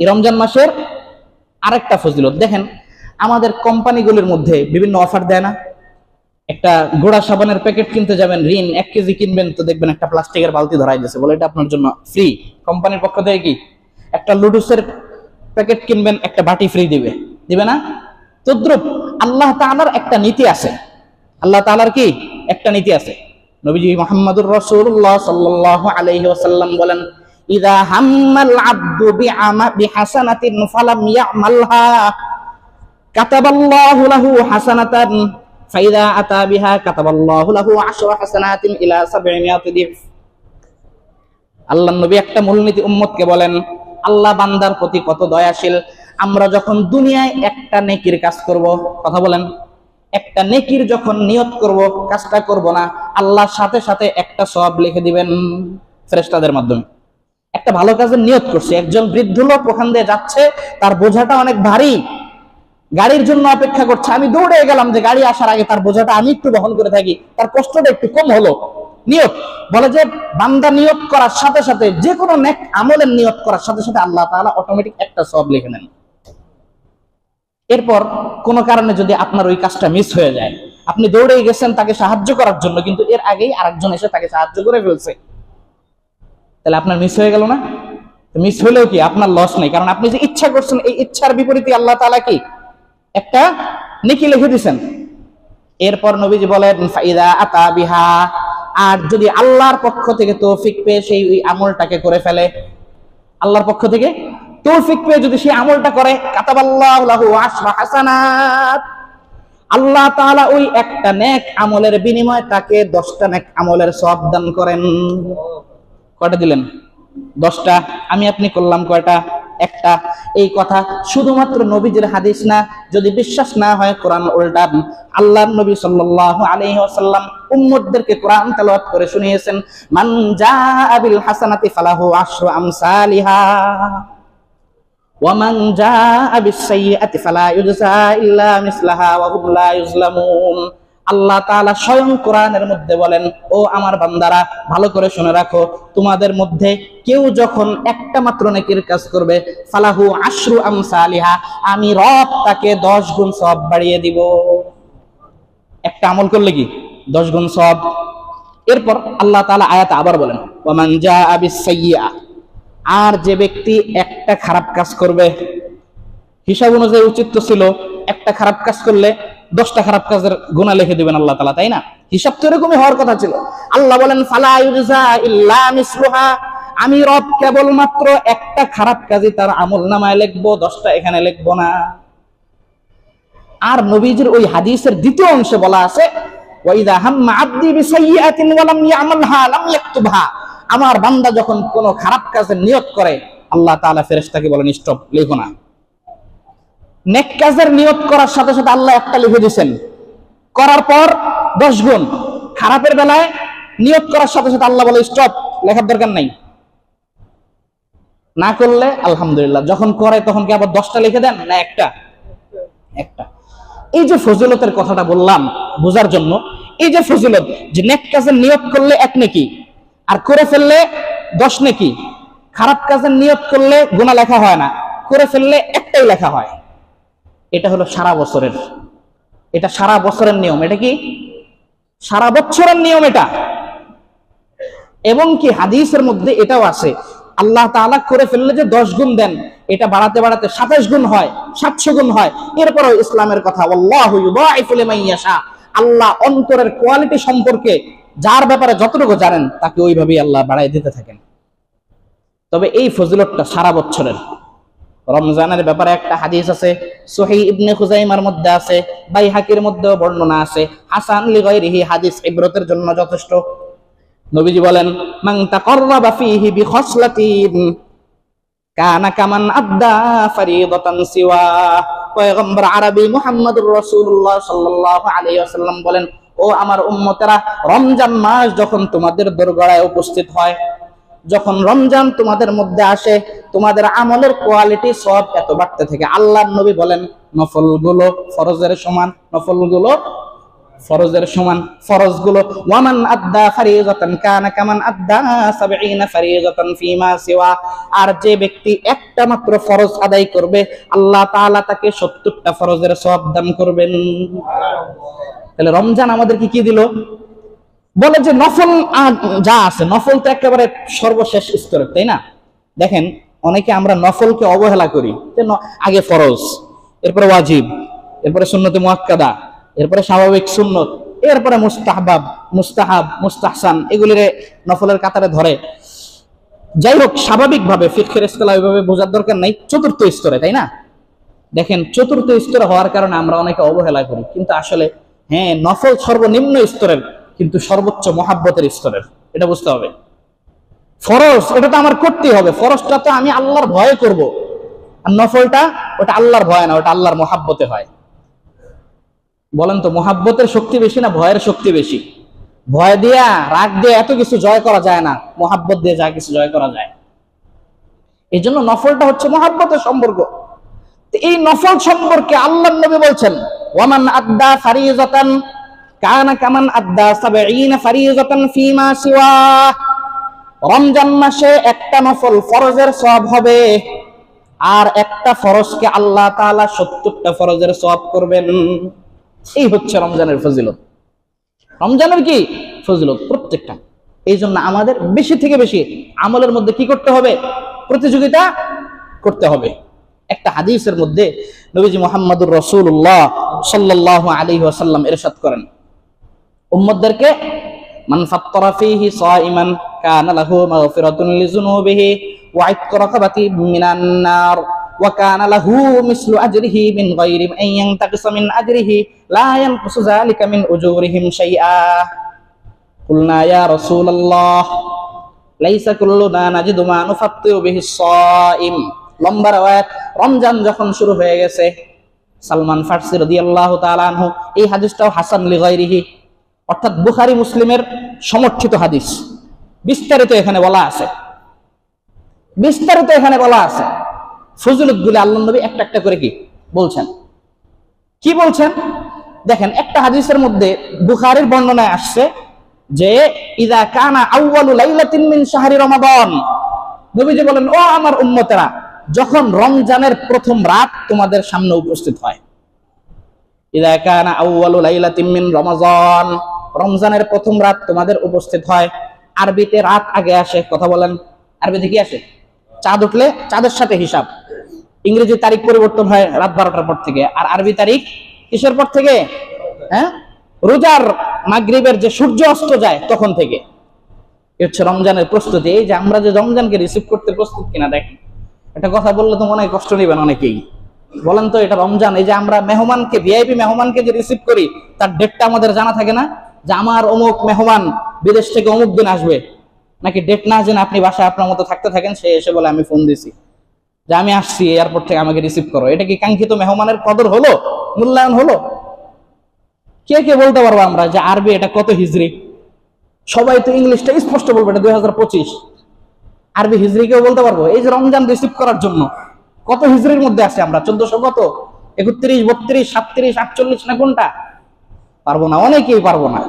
এই রমজান মাসের আরেকটা ফজিলত দেখেন, আমাদের কোম্পানিগুলির মধ্যে বিভিন্ন অফার দেয় না? একটা গোড়া সাবানের প্যাকেট কিনতে যাবেন, ঋণ 1 কেজি কিনবেন তো দেখবেন একটা প্লাস্টিকের বালতি ধরাই দিয়েছে, বলে এটা আপনার জন্য ফ্রি। কোম্পানির পক্ষ থেকে কি একটা লুডুসের প্যাকেট কিনবেন, একটা বাটি ফ্রি দিবে না? তদ্রুপ আল্লাহ তাআলার একটা নীতি আছে। আল্লাহ তাআলার কি একটা নীতি আছে। নবীজি মুহাম্মদুর রাসূলুল্লাহ সাল্লাল্লাহু আলাইহি ওয়াসাল্লাম বলেন, ইযা হাম্মাল আবদু বিহাসানাতিন ফালাম ইয়ামালহা কাতাবাল্লাহু লাহু হাসানাতান ফাইযা আতা বিহা কাতাবাল্লাহু লাহু 10 হাসানাতিন ইলা 700 দিফ। আল্লাহর নবী একটা মূলনীতি উম্মতকে বলেন, আল্লাহ বান্দার প্রতি কত দয়াশীল। আমরা যখন দুনিয়ায় একটা নেকির কাজ করব, কথা বলেন, একটা নেকির যখন নিয়ত করব, কাজটা করব না, আল্লাহর সাথে সাথে একটা সওয়াব লিখে দিবেন ফেরেশতাদের মাধ্যমে। একটা ভালো কাজের নিয়ত করছে, একজন বৃদ্ধ লোক ওখান দিয়ে যাচ্ছে, তার বোঝাটা অনেক ভারী, গাড়ির জন্য অপেক্ষা করছে, আমি দৌড়ে গেলাম যে গাড়ি আসার আগে তার বোঝাটা আমি একটু বহন করে থাকি, তার কষ্টটা একটু কম হলো। নিয়ত বলে যে বান্দা নিয়ত করার সাথে সাথে, যে কোনো নেক আমলের নিয়ত করার সাথে সাথে আল্লাহ তাআলা অটোমেটিক একটা সওয়াব লিখে নেন। এরপর কোনো কারণে যদি আপনার ওই কাজটা মিস হয়ে যায়, আপনি দৌড়ে গেছেন তাকে সাহায্য করার জন্য, কিন্তু এর আগেই আরেকজন এসে তাকে সাহায্য করে ফেলছে, তাহলে আপনার মিস হয়ে গেল না? মিস হলেও কি আপনার লস নেই, কারণ আপনি যে ইচ্ছা করছেন এই ইচ্ছার বিপরীতে আল্লাহ তাআলা কি একটা নেকি লিখে দিয়েছেন। এরপর নবীজি বলেন, ফাইদা আতা বিহা, আর যদি আল্লাহর পক্ষ থেকে তৌফিক পেয়ে সেই ওই আমলটাকে করে ফেলে, আল্লাহর পক্ষ থেকে তৌফিক পেয়ে যদি সেই আমলটা করে, কাতাবাল্লাহু লাহু 10 হাসানাত, আল্লাহ তাআলা ওই একটা নেক আমলের বিনিময়ে তাকে 10টা নেক আমলের সওয়াব দান করেন। কয়টা দিলেন? 10টা। আমি আপনি করলাম কয়টা? একটা। এই কথা শুধুমাত্র নবীজির হাদিস না, যদি বিশ্বাস না হয় কোরআন উল্টান। আল্লাহর নবী সাল্লাল্লাহু আলাইহি ওয়াসাল্লাম উম্মতদেরকে কোরআন তেলাওয়াত করে শুনিয়েছেন, মান জাআ বিল হাসানাতি ফালাহু 10 আমসালিহা ওয়া মান জাআ বিস সাইয়্যাতি ফালা ইউজা ইল্লা মিসলাহা ওয়া হুম লা ইউজলামুন। আল্লাহ তাআলা স্বয়ং কোরআনের মধ্যে বলেন, ও আমার বান্দারা ভালো করে শুনে রাখো, তোমাদের মধ্যে কেউ যখন একটা মাত্র নেকির কাজ করবে, ফালাহু 10 আমসালিহা, আমি রব তাকে 10 গুণ সওয়াব বাড়িয়ে দিব। একটা আমল করলে কি 10 গুণ সওয়াব। এরপর আল্লাহ তাআলা আয়াতে আবার বলেন, ওয়া মান জাআ বিস সাইয়্যা, আর যে ব্যক্তি একটা খারাপ কাজ করবে, হিসাব অনুযায়ী উচিত তো ছিল একটা খারাপ কাজ করলে 10টা খারাপ কাজের গুনাহ লিখে দিবেন আল্লাহ তাআলা, তাই না? হিসাব তো এরকমই হওয়ার কথা ছিল। আল্লাহ বলেন, ফালা ইউজা ইল্লা মিসলুহা, আমি রব কেবলমাত্র একটা খারাপ কাজই তার আমলনামায় লিখবো, 10টা এখানে লিখবো না। আর নবীজির ওই হাদিসের দ্বিতীয় অংশে বলা আছে, ওয়া ইযা হাম্মা আবদি বিসাইয়্যাতিন ওয়া লাম ইয়ামালহা লাম ইয়াকতুবহা, আমার বান্দা যখন কোনো খারাপ কাজের নিয়ত করে, আল্লাহ তাআলা ফেরেশতাকে বলেন স্টপ, লিখো না। নেক কাজের নিয়ত করার সাথে সাথে আল্লাহ একটা লিখে দিয়েছেন, করার পর 10 গুণ। খারাপের বেলায় নিয়ত করার সাথে সাথে আল্লাহ বলে স্টপ, লেখার দরকার নাই। না করলে আলহামদুলিল্লাহ, যখন করে তখন কি আবার 10টা লিখে দেন না একটা? এই যে ফজিলতের কথাটা বললাম বোঝার জন্য, এই যে ফজিলত, যে নেক কাজের নিয়ত করলে 1 নেকি, আর করে ফেললে 10 নেকি। খারাপ কাজের নিয়ত করলে গুনাহ লেখা হয় না, করে ফেললে একটাই লেখা হয়। এটা হলো সারা বছরের, এটা সারা বছরের নিয়ম। এটা কি সারা বছরের নিয়ম এটা। এবং কি হাদিসের মধ্যে এটাও আছে, আল্লাহ তাআলা করে ফেললে যে 10 গুণ দেন, এটা বাড়াতে বাড়াতে 27 গুণ হয়, 700 গুণ হয়। এরপরও ইসলামের কথা, আল্লাহু ইউদাইফু লিমান ইয়াশা, আল্লাহ অন্তরের কোয়ালিটি সম্পর্কে যার ব্যাপারে যতটুকু জানেন তাকে ওইভাবেই আল্লাহ বাড়ায় দিতে থাকেন। তবে এই ফজিলতটা সারা বছরের। রমজানের ব্যাপারে একটা হাদিস আছে, সহিহ ইবনে খুজাইমার মধ্যে আছে, বাইহাকির মধ্যেও বর্ণনা আছে, হাসান লিগাইরিহি, হাদিস ইবরতের জন্য যথেষ্ট। নবীজি বলেন, মান তাকাররাবা ফীহি বিখাসলাতিন কানা কামান আদ্দা ফারিদাতান সিওয়া। পয়গম্বর আরবি মুহাম্মদুর রাসূলুল্লাহ সাল্লাল্লাহু আলাইহি ওয়াসাল্লাম বলেন, ও আমার উম্মতেরা, রমজান মাস যখন তোমাদের দোরগোড়ায় উপস্থিত হয়, যখন রমজান তোমাদের মধ্যে আসে, তোমাদের আমলের কোয়ালিটি সব এত বাড়তে থাকে। আল্লাহর নবী বলেন, নফলগুলো ফরজের সমান, নফলগুলো ফরজের সমান, ফরজগুলো ওয়ামান আদ্দা ফারিজাতান কানা কামান আদ্দা 70 ফারিজাতান ফিমা সিওয়া। আর যে ব্যক্তি একটা মাত্র ফরজ আদায় করবে, আল্লাহ তাআলা তাকে 70টা ফরজের সওয়াব দান করবেন। তাহলে রমজান আমাদেরকে কি দিল? বলে যে নফল যা আছে, নফল তো একেবারে সর্বশেষ স্তরে, তাই না? দেখেন, অনেকে আমরা নফলকে অবহেলা করি, যে আগে ফরজ, এরপরে ওয়াজিব, এরপরে সুন্নতে মুআক্কাদা, এরপরে স্বাভাবিক সুন্নত, এরপরে মুস্তাহাব, মুস্তাহসান, এগুলিরে নফলের কাতারে ধরে। যাই হোক, স্বাভাবিকভাবে ফিকহের ইসতিলাহ ওইভাবে বোঝার দরকার নাই, চতুর্থ স্তরে, তাই না? দেখেন, চতুর্থ স্তরে হওয়ার কারণে আমরা অনেকে অবহেলা করি, কিন্তু আসলে হ্যাঁ, নফল সর্বনিম্ন স্তরের, কিন্তু সর্বোচ্চ মহাব্বতের স্তরের, এটা বুঝতে হবে। ফরজ এটা তো আমার করতেই হবে, ফরজটা তো আমি আল্লাহর ভয়ে করব, আর নফলটা ওটা আল্লাহর ভয় না, ওটা আল্লাহর মহাব্বতে হয়। বলেন তো, মহাব্বতের শক্তি বেশি না ভয়ের শক্তি বেশি? ভয় দিয়া, রাগ দিয়ে এত কিছু জয় করা যায় না, মহাব্বত দিয়ে যা কিছু জয় করা যায়। এই জন্য নফলটা হচ্ছে মহাব্বতের সম্পর্ক। এই নফল সম্পর্কে আল্লাহর নবী বলছেন, ওয়ামান আদ্দা ফারিজাতান কানা কামান আদ্দা 70 ফারিজাতান ফিমা সিওয়া। রমজান মাসে একটা নফল ফরজের সওয়াব হবে, আর একটা ফরজকে আল্লাহ তাআলা 70টা ফরজের সওয়াব করবেন। এই হচ্ছে রমজানের ফজিলত। রমজানের কি ফজিলত? প্রত্যেকটা। এই জন্য আমাদের বেশি থেকে বেশি আমলের মধ্যে কি করতে হবে? প্রতিযোগিতা করতে হবে। একটা হাদিসের মধ্যে নবীজি মুহাম্মদুর রাসূলুল্লাহ সাল্লাল্লাহু আলাইহি ওয়াসাল্লাম ইরশাদ করেন উম্মতদেরকে, মান ফাত্তারা ফীহি সাইমান কানা লাহু মাগফিরাতুন লিযুনুবিহি ওয়া ইতকু রাকাবাতিন মিনান নার ওয়া কানা লাহু মিসলু আজরিহি মিন গায়রি আন ইয়ানতাকিসা মিন আজরিহি লা ইয়ানকুসু যালিকা মিন উজুরিহিম শাইআ। কুলনা ইয়া রাসূলুল্লাহ লাইসা কুল্লুনা নাজিদু মা নুফাত্তিরু বিহি সাইম। লম্বা রাওয়ায়াত। রমজান যখন শুরু হয়ে গেছে, সালমান ফারসি রাদিয়াল্লাহু তাআলা আনহু, এই হাদিসটাও হাসান লিগাইরিহি, অর্থাৎ বুখারী মুসলিমের সমর্থিত হাদিস। বিস্তারিত এখানে বলা আছে, বিস্তারিত এখানে বলা আছে। ফজিলতগুলো আল্লাহর নবী একটা একটা করে কি বলছেন, কি বলছেন দেখেন। একটা হাদিসের মধ্যে বুখারীর বর্ণনায় আসছে যে ইযা কানা আউয়ালু লাইলাতিন মিন শাহরি রমাদান, নবীজি বলেন, ও আমার উম্মতেরা, যখন রমজানের প্রথম রাত তোমাদের সামনে উপস্থিত হয়। ইযা কানা আউয়ালু লাইলাতিন মিন রমাদান, রমজানের প্রথম রাত তোমাদের উপস্থিত হয়। আরবিতে রাত আগে আসে, কথা বলেন। আরবিতে কি আসে? চাঁদ উঠলে চাঁদের সাথে হিসাব। ইংরেজি তারিখ পরিবর্তন হয় রাত 12টার পর থেকে, আর আরবি তারিখ কিসের পর থেকে? হ্যাঁ, রোজার মাগরিবের যে সূর্য অস্ত যায় তখন থেকে। এই হচ্ছে রমজানের প্রস্তুতি। এই যে আমরা যে রমজানকে রিসিভ করতে প্রস্তুত কিনা দেখেন। একটা কথা বললে তো মনে হয় কষ্ট নেবেন অনেকেই। বলেন তো, এটা রমজান, এই যে আমরা মেহমানকে, ভিআইপি মেহমানকে যে রিসিভ করি, তার ডেটটা আমাদের জানা থাকে না? যে আমার অমুক মেহমান বিদেশ থেকে অমুক দিন আসবে, নাকি ডেট না জেনে আপনি বাসায় আপনার মতো থাকতে থাকেন, সে এসে বলে আমি ফোন দিছি যে আমি আসছি, এয়ারপোর্ট থেকে আমাকে রিসিভ করো। এটা কি কাঙ্ক্ষিত মেহমানের কদর হলো, মূল্যায়ন হলো? কে কে বলতে পারবো আমরা যে আরবি এটা কত হিজরি? সবাই তো ইংলিশটা স্পষ্ট বলবে এটা 2025। আরবি হিজরি কেউ বলতে পারবো? এই যে রমজান রিসিভ করার জন্য কত হিজরির মধ্যে আছে আমরা? 1400 কত, 31, 32, 37, 48 না কোনটা? পারবো না, অনেকেই পারবো না।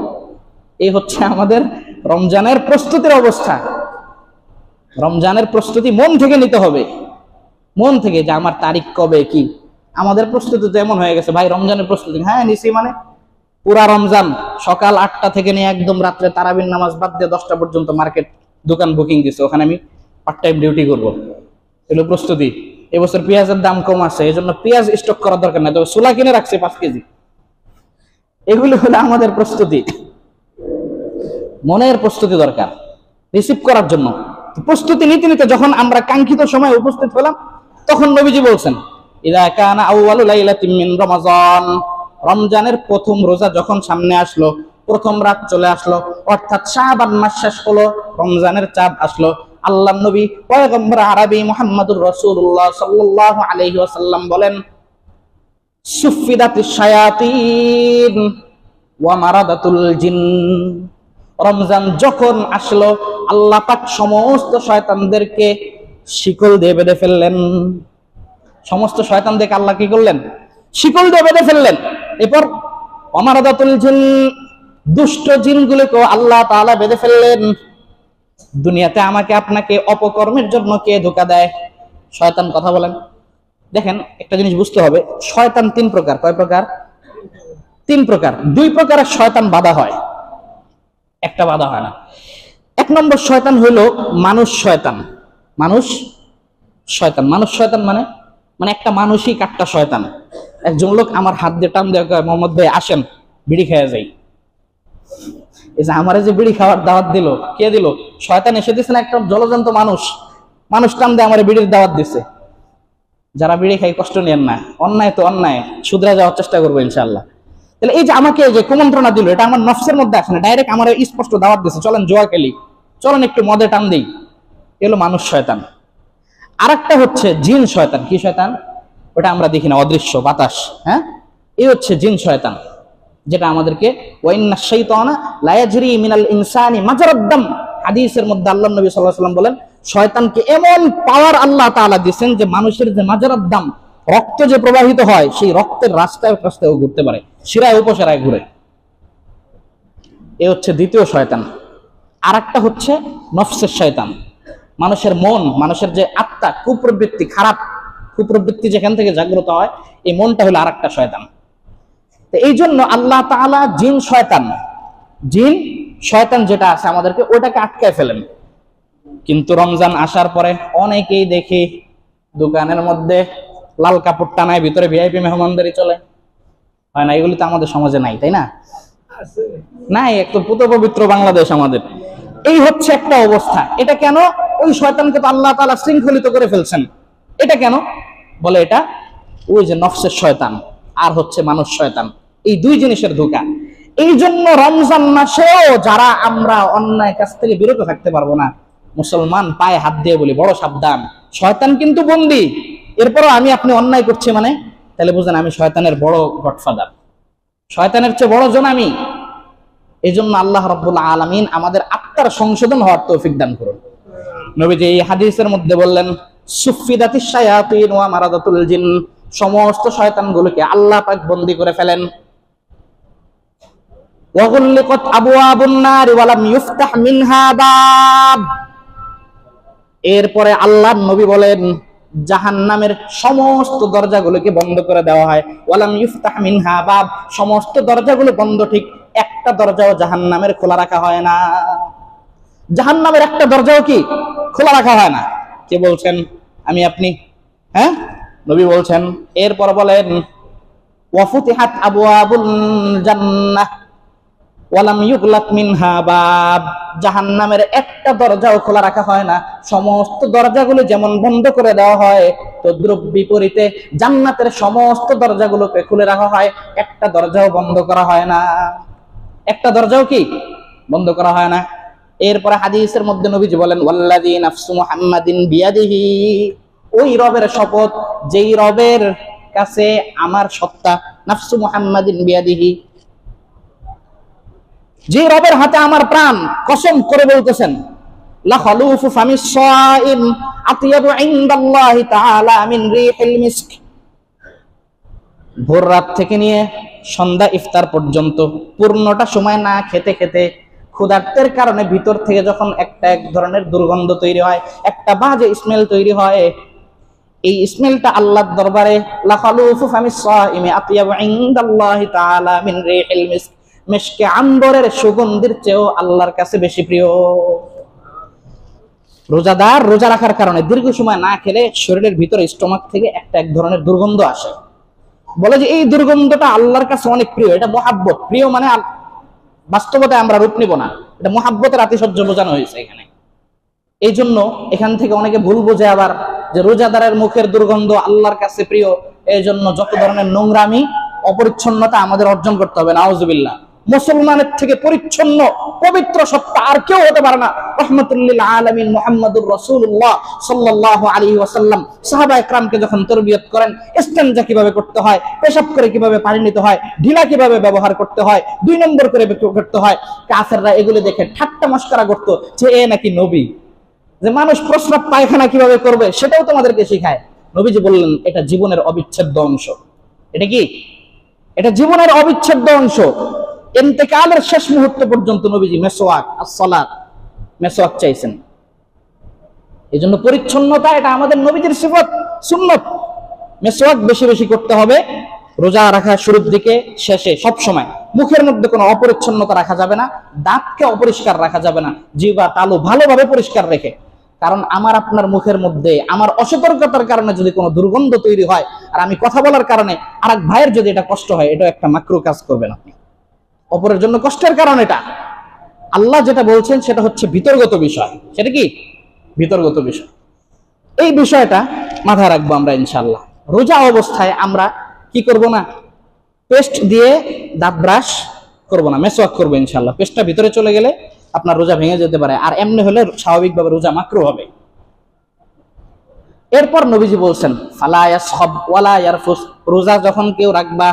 এই হচ্ছে আমাদের রমজানের প্রস্তুতির অবস্থা। রমজানের প্রস্তুতি মন থেকে নিতে হবে, মন থেকে, যে আমার তারিখ কবে কি। আমাদের প্রস্তুতি তো এমন হয়ে গেছে ভাই, রমজানের প্রস্তুতি হ্যাঁ নিছি মানে পুরা রমজান সকাল 8টা থেকে নিয়ে একদম রাত্রে তারাবির নামাজ বাদ দিয়ে 10টা পর্যন্ত মার্কেট দোকান বুকিং দিছে, ওখানে আমি পার্ট টাইম ডিউটি করবো। এগুলো প্রস্তুতি। এবছর পেঁয়াজের দাম কম আছে, এই জন্য পেঁয়াজ স্টক করার দরকার নাই, তবে ছোলা কিনে রাখছে 5 কেজি। এগুলো হলো আমাদের প্রস্তুতি। মনের প্রস্তুতি দরকার রিসিভ করার জন্য। প্রস্তুতি নিতে নিতে যখন আমরা কাঙ্ক্ষিত সময় উপস্থিত হলাম, তখন নবীজি বলছেন, ইযা কানা আউয়ালু লাইলাতিন মিন রমাদান, রমজানের প্রথম রোজা যখন সামনে আসলো, প্রথম রাত চলে আসলো, অর্থাৎ শাবান মাস শেষ হলো, রমজানের চাঁদ আসলো, আল্লাহর নবী পয়গম্বর আরবি মুহাম্মদুর রাসূলুল্লাহ সাল্লাল্লাহু আলাইহি ওয়াসাল্লাম বলেন, সুফিদাতিশ শায়াতিন ওয়া মারাদাতুল জিন। রমজান যখন আসলো আল্লাহ পাক সমস্ত শয়তানদেরকে শিকল দিয়ে বেঁধে ফেললেন। সমস্ত শয়তানদেরকে আল্লাহ কি করলেন? শিকল দিয়ে বেঁধে ফেললেন। এরপর ওয়া মারাদাতুল জিন, দুষ্ট জিনগুলোকেও আল্লাহ তাআলা বেঁধে ফেললেন। দুনিয়াতে আমাকে আপনাকে অপকর্মের জন্য কে ধোঁকা দেয়? শয়তান। কথা বলেন। দেখেন একটা জিনিস বুঝতে হবে, শয়তান তিন প্রকার। কয় প্রকার? তিন প্রকার। দুই প্রকারের শয়তান বাধা হয়, একটা বাধা হয় না। এক নম্বর শয়তান হলো মানুষ শয়তান। মানুষ শয়তান, মানুষ শয়তান মানে মানে একটা মানসিক একটা শয়তান। একজন লোক আমার হাত দিয়ে টান দিয়ে কয়, মোহাম্মদ ভাই আসেন বিড়ি খেয়ে যাই। এই যে আমার যে বিড়ি খাওয়ার দাওয়াত দিল, কে দিল? শয়তান এসে দিচ্ছে না, একটা জলজন্ত মানুষ। মানুষ টান দিয়ে আমার বিড়ির দাওয়াত দিছে। যারা বিড়ি খাই কষ্ট নেন না, অন্যায় তো অন্যায়, শুধরে যাওয়ার চেষ্টা করবো ইনশাআল্লাহ। তাহলে এই যে আমাকে যে কুমন্ত্রণা দিল, এটা আমার নফসের মধ্যে আসে না, ডাইরেক্ট আমার স্পষ্ট দাওয়াত দিছে, চলেন জুয়া খেলি, চলেন একটু মদে টান দিই। এগুলো মানুষ শয়তান। আর একটা হচ্ছে জিন শয়তান। কি শয়তান? ওটা আমরা দেখি না, অদৃশ্য বাতাস। হ্যাঁ, এই হচ্ছে জিন শয়তান, যেটা আমাদেরকে ওয়াইন্না শাইতানা লা ইয়াজরি মিনাল ইনসানি মাজরাদ দাম। হাদিসের মধ্যে আল্লাহর নবী সাল্লাল্লাহু আলাইহি ওয়াসাল্লাম বলেন, শয়তানকে এমন পাওয়ার আল্লাহ তাআলা দিয়েছেন যে মানুষের যে মাজরাদ দাম, রক্ত যে প্রবাহিত হয়, সেই রক্তের রাস্তায় রাস্তায় ঘুরতে পারে, শিরায় উপশিরায় ঘুরে। এ হচ্ছে দ্বিতীয় শয়তান। আর একটা হচ্ছে নফসের শয়তান, মানুষের মন, মানুষের যে আত্মা, কুপ্রবৃত্তি, খারাপ কুপ্রবৃত্তি যেখান থেকে জাগ্রত হয়, এই মনটা হলো আর একটা শয়তান। তো এই জন্য আল্লাহ তাআলা জিন শয়তান যেটা আছে আমাদেরকে ওটাকে আটকায় ফেলেন। কিন্তু রমজান আসার পরে অনেকেই দেখি দোকানের মধ্যে লাল কাপড় টানায়, ভিতরে ভিআইপি মেহমানদারি চলে। হয় না? এগুলি তো আমাদের সমাজে নাই, তাই না? নাই, একটু পুত পবিত্র বাংলাদেশ আমাদের। এই হচ্ছে একটা অবস্থা। এটা কেন? ওই শয়তানকে তো আল্লাহ তাআলা শৃঙ্খলিত করে ফেলছেন। এটা কেন? বলে এটা ওই যে নফসের শয়তান আর হচ্ছে মানুষ শয়তান, এই দুই জিনিসের ধোঁকা। এই জন্য রমজান মাসেও যারা আমরা অন্যায় কাছ থেকে বিরত থাকতে পারবো না, মুসলমান পায়ে হাত দিয়ে বলি বড় সাবধান, শয়তান কিন্তু বন্দী। এরপরও আমি আপনি অন্যায় করছি মানে, তাহলে বুঝেন আমি শয়তানের বড় গডফাদার, শয়তানের চেয়ে বড় জন আমি। এই জন্য আল্লাহ রাব্বুল আলামিন আমাদের আত্মার সংশোধন হওয়ার তৌফিক দান করুন। নবীজি এই হাদিসের মধ্যে বললেন, সুফিদাতিশ শায়াতিন ওয়া মারাদাতুল জিন, সমস্ত শয়তানগুলোকে আল্লাহ পাক বন্দী করে ফেলেন। ওয়া গুল্লিকাত আবওয়াবুন নার ওয়া লাম ইফতাহ মিনহা বাব। এরপরে আল্লাহর নবী বলেন, জাহান্নামের সমস্ত দরজাগুলোকে বন্ধ করে দেওয়া হয়। ওয়া লাম ইফতাহ মিনহা বাব, সমস্ত দরজাগুলো বন্ধ, ঠিক একটা দরজাও জাহান্নামের খোলা রাখা হয় না। জাহান্নামের একটা দরজাও কি খোলা রাখা হয় না। কে বলছেন? আমি আপনি? হ্যাঁ, নবী বলছেন। এরপর বলেন, ওয়া ফুতিহাত আবওয়াবুল জান্নাহ ওয়া লাম ইউগলাক মিনহা বাব, জাহান্নামের একটা দরজাও খোলা রাখা হয় না। সমস্ত দরজাগুলো যেমন বন্ধ করে দেওয়া হয়, তদ্রুপ বিপরীতে জান্নাতের সমস্ত দরজাগুলোকে খুলে রাখা হয়, একটা দরজাও বন্ধ করা হয় না। একটা দরজাও কি বন্ধ করা হয় না। এরপরে হাদিসের মধ্যে নবীজি বলেন, ওয়াল্লাযী নাফসু মুহাম্মাদিন বিয়াদিহি, ওই রবের শপথ যেই রবের কাছে আমার সত্তা, নাফসু মুহাম্মাদিন বিয়াদিহি, যে রবের হাতে আমার প্রাণ, কসম করে বলতেছেন, লা খালুফু ফামিস সাইম আতিয়াবু ইনদাল্লাহি তাআলা মিন রিহিল মিস্ক। ভোর রাত থেকে নিয়ে সন্ধ্যা ইফতার পর্যন্ত পূর্ণটা সময় না খেতে খেতে ক্ষুধার্তের কারণে ভিতর থেকে যখন একটা এক ধরনের দুর্গন্ধ তৈরি হয়, একটা বাজে স্মেল তৈরি হয়, এই স্মেলটা আল্লাহর দরবারে লা খালুফু ফামিস সাইম আতিয়াবু ইনদাল্লাহি তাআলা মিন রিহিল মিস্ক, মিশকে আম্বরের সুগন্ধির চেয়েও আল্লাহর কাছে বেশি প্রিয়। রোজাদার রোজা রাখার কারণে দীর্ঘ সময় না খেলে শরীরের ভিতরে স্টমাক থেকে একটা এক ধরনের দুর্গন্ধ আসে। বলে যে এই দুর্গন্ধটা আল্লাহর কাছে অনেক প্রিয়, এটা মুহাব্বত। প্রিয় মানে বাস্তবতায় আমরা রূপ নিব না, এটা মুহাব্বতের আতিশয্য বোঝানো হয়েছে এখানে। এই জন্য এখান থেকে অনেকে ভুল বোঝে আবার যে রোজাদারের মুখের দুর্গন্ধ আল্লাহর কাছে প্রিয়, এই জন্য যত ধরনের নোংরামি অপরিচ্ছন্নতা আমাদের অর্জন করতে হবে, নাউজুবিল্লাহ। মুসলমানের থেকে পরিচ্ছন্ন পবিত্র সত্তা আর কেউ হতে পারে না। রাহমাতুল আলামিন মুহাম্মদুর রাসূলুল্লাহ সাল্লাল্লাহু আলাইহি ওয়াসাল্লাম সাহাবায়ে কেরামকে যখন তরবিয়ত করেন, ইস্তেনজা কিভাবে করতে হয়, পেশাব করে কিভাবে পানি নিতে হয়, ঢিলা কিভাবে ব্যবহার করতে হয়, 2 নম্বর করে করতে হয়, কাফেররা এগুলো দেখে ঠাট্টা মশকরা করত যে এ নাকি নবী, যে মানুষ প্রস্রাব পায়খানা কিভাবে করবে সেটাও তোমাদেরকে শেখায়। নবীজি বললেন এটা জীবনের অবিচ্ছেদ্য অংশ। এটা কি? এটা জীবনের অবিচ্ছেদ্য অংশ। ইন্তেকালের শেষ মুহূর্ত পর্যন্ত নবীজি মেসওয়াক as-সালাত মেসওয়াক চাইছেন। এজন্য পরিচ্ছন্নতা এটা আমাদের নবীজির সিফত, সুন্নত। মেসওয়াক বেশি বেশি করতে হবে, রোজা রাখা শুরুর দিকে, শেষে, সব সময়। মুখের মধ্যে কোনো অপরিচ্ছন্নতা রাখা যাবে না, দাঁতকে অপরিষ্কার রাখা যাবে না, জিহ্বা তালু ভালোভাবে পরিষ্কার রেখে। কারণ আমার আপনার মুখের মধ্যে আমার অসতর্কতার কারণে যদি কোনো দুর্গন্ধ তৈরি হয়, আর আমি কথা বলার কারণে আরেক ভাইয়ের যদি এটা কষ্ট হয়, এটা একটা মাকরু কাজ করবেন আপনি, অপরের জন্য কষ্টের কারণ এটা। আল্লাহ যেটা বলছেন সেটা হচ্ছে ভিতরগত বিষয়। সেটা কি? ভিতরগত বিষয়। এই বিষয়টা মাথায় রাখবো আমরা ইনশাআল্লাহ। রোজা অবস্থায় আমরা কি করব না? পেস্ট দিয়ে দাঁত ব্রাশ করব না, মেসওয়াক করবো ইনশাআল্লাহ। পেস্টটা ভিতরে চলে গেলে আপনার রোজা ভেঙে যেতে পারে, আর এমনি হলে স্বাভাবিকভাবে রোজা মাকরু হবে। এরপর নবীজি বলছেন ফালা ইয়াসখাব ওয়ালা ইয়ারফুস, রোজা যখন কেউ রাখবা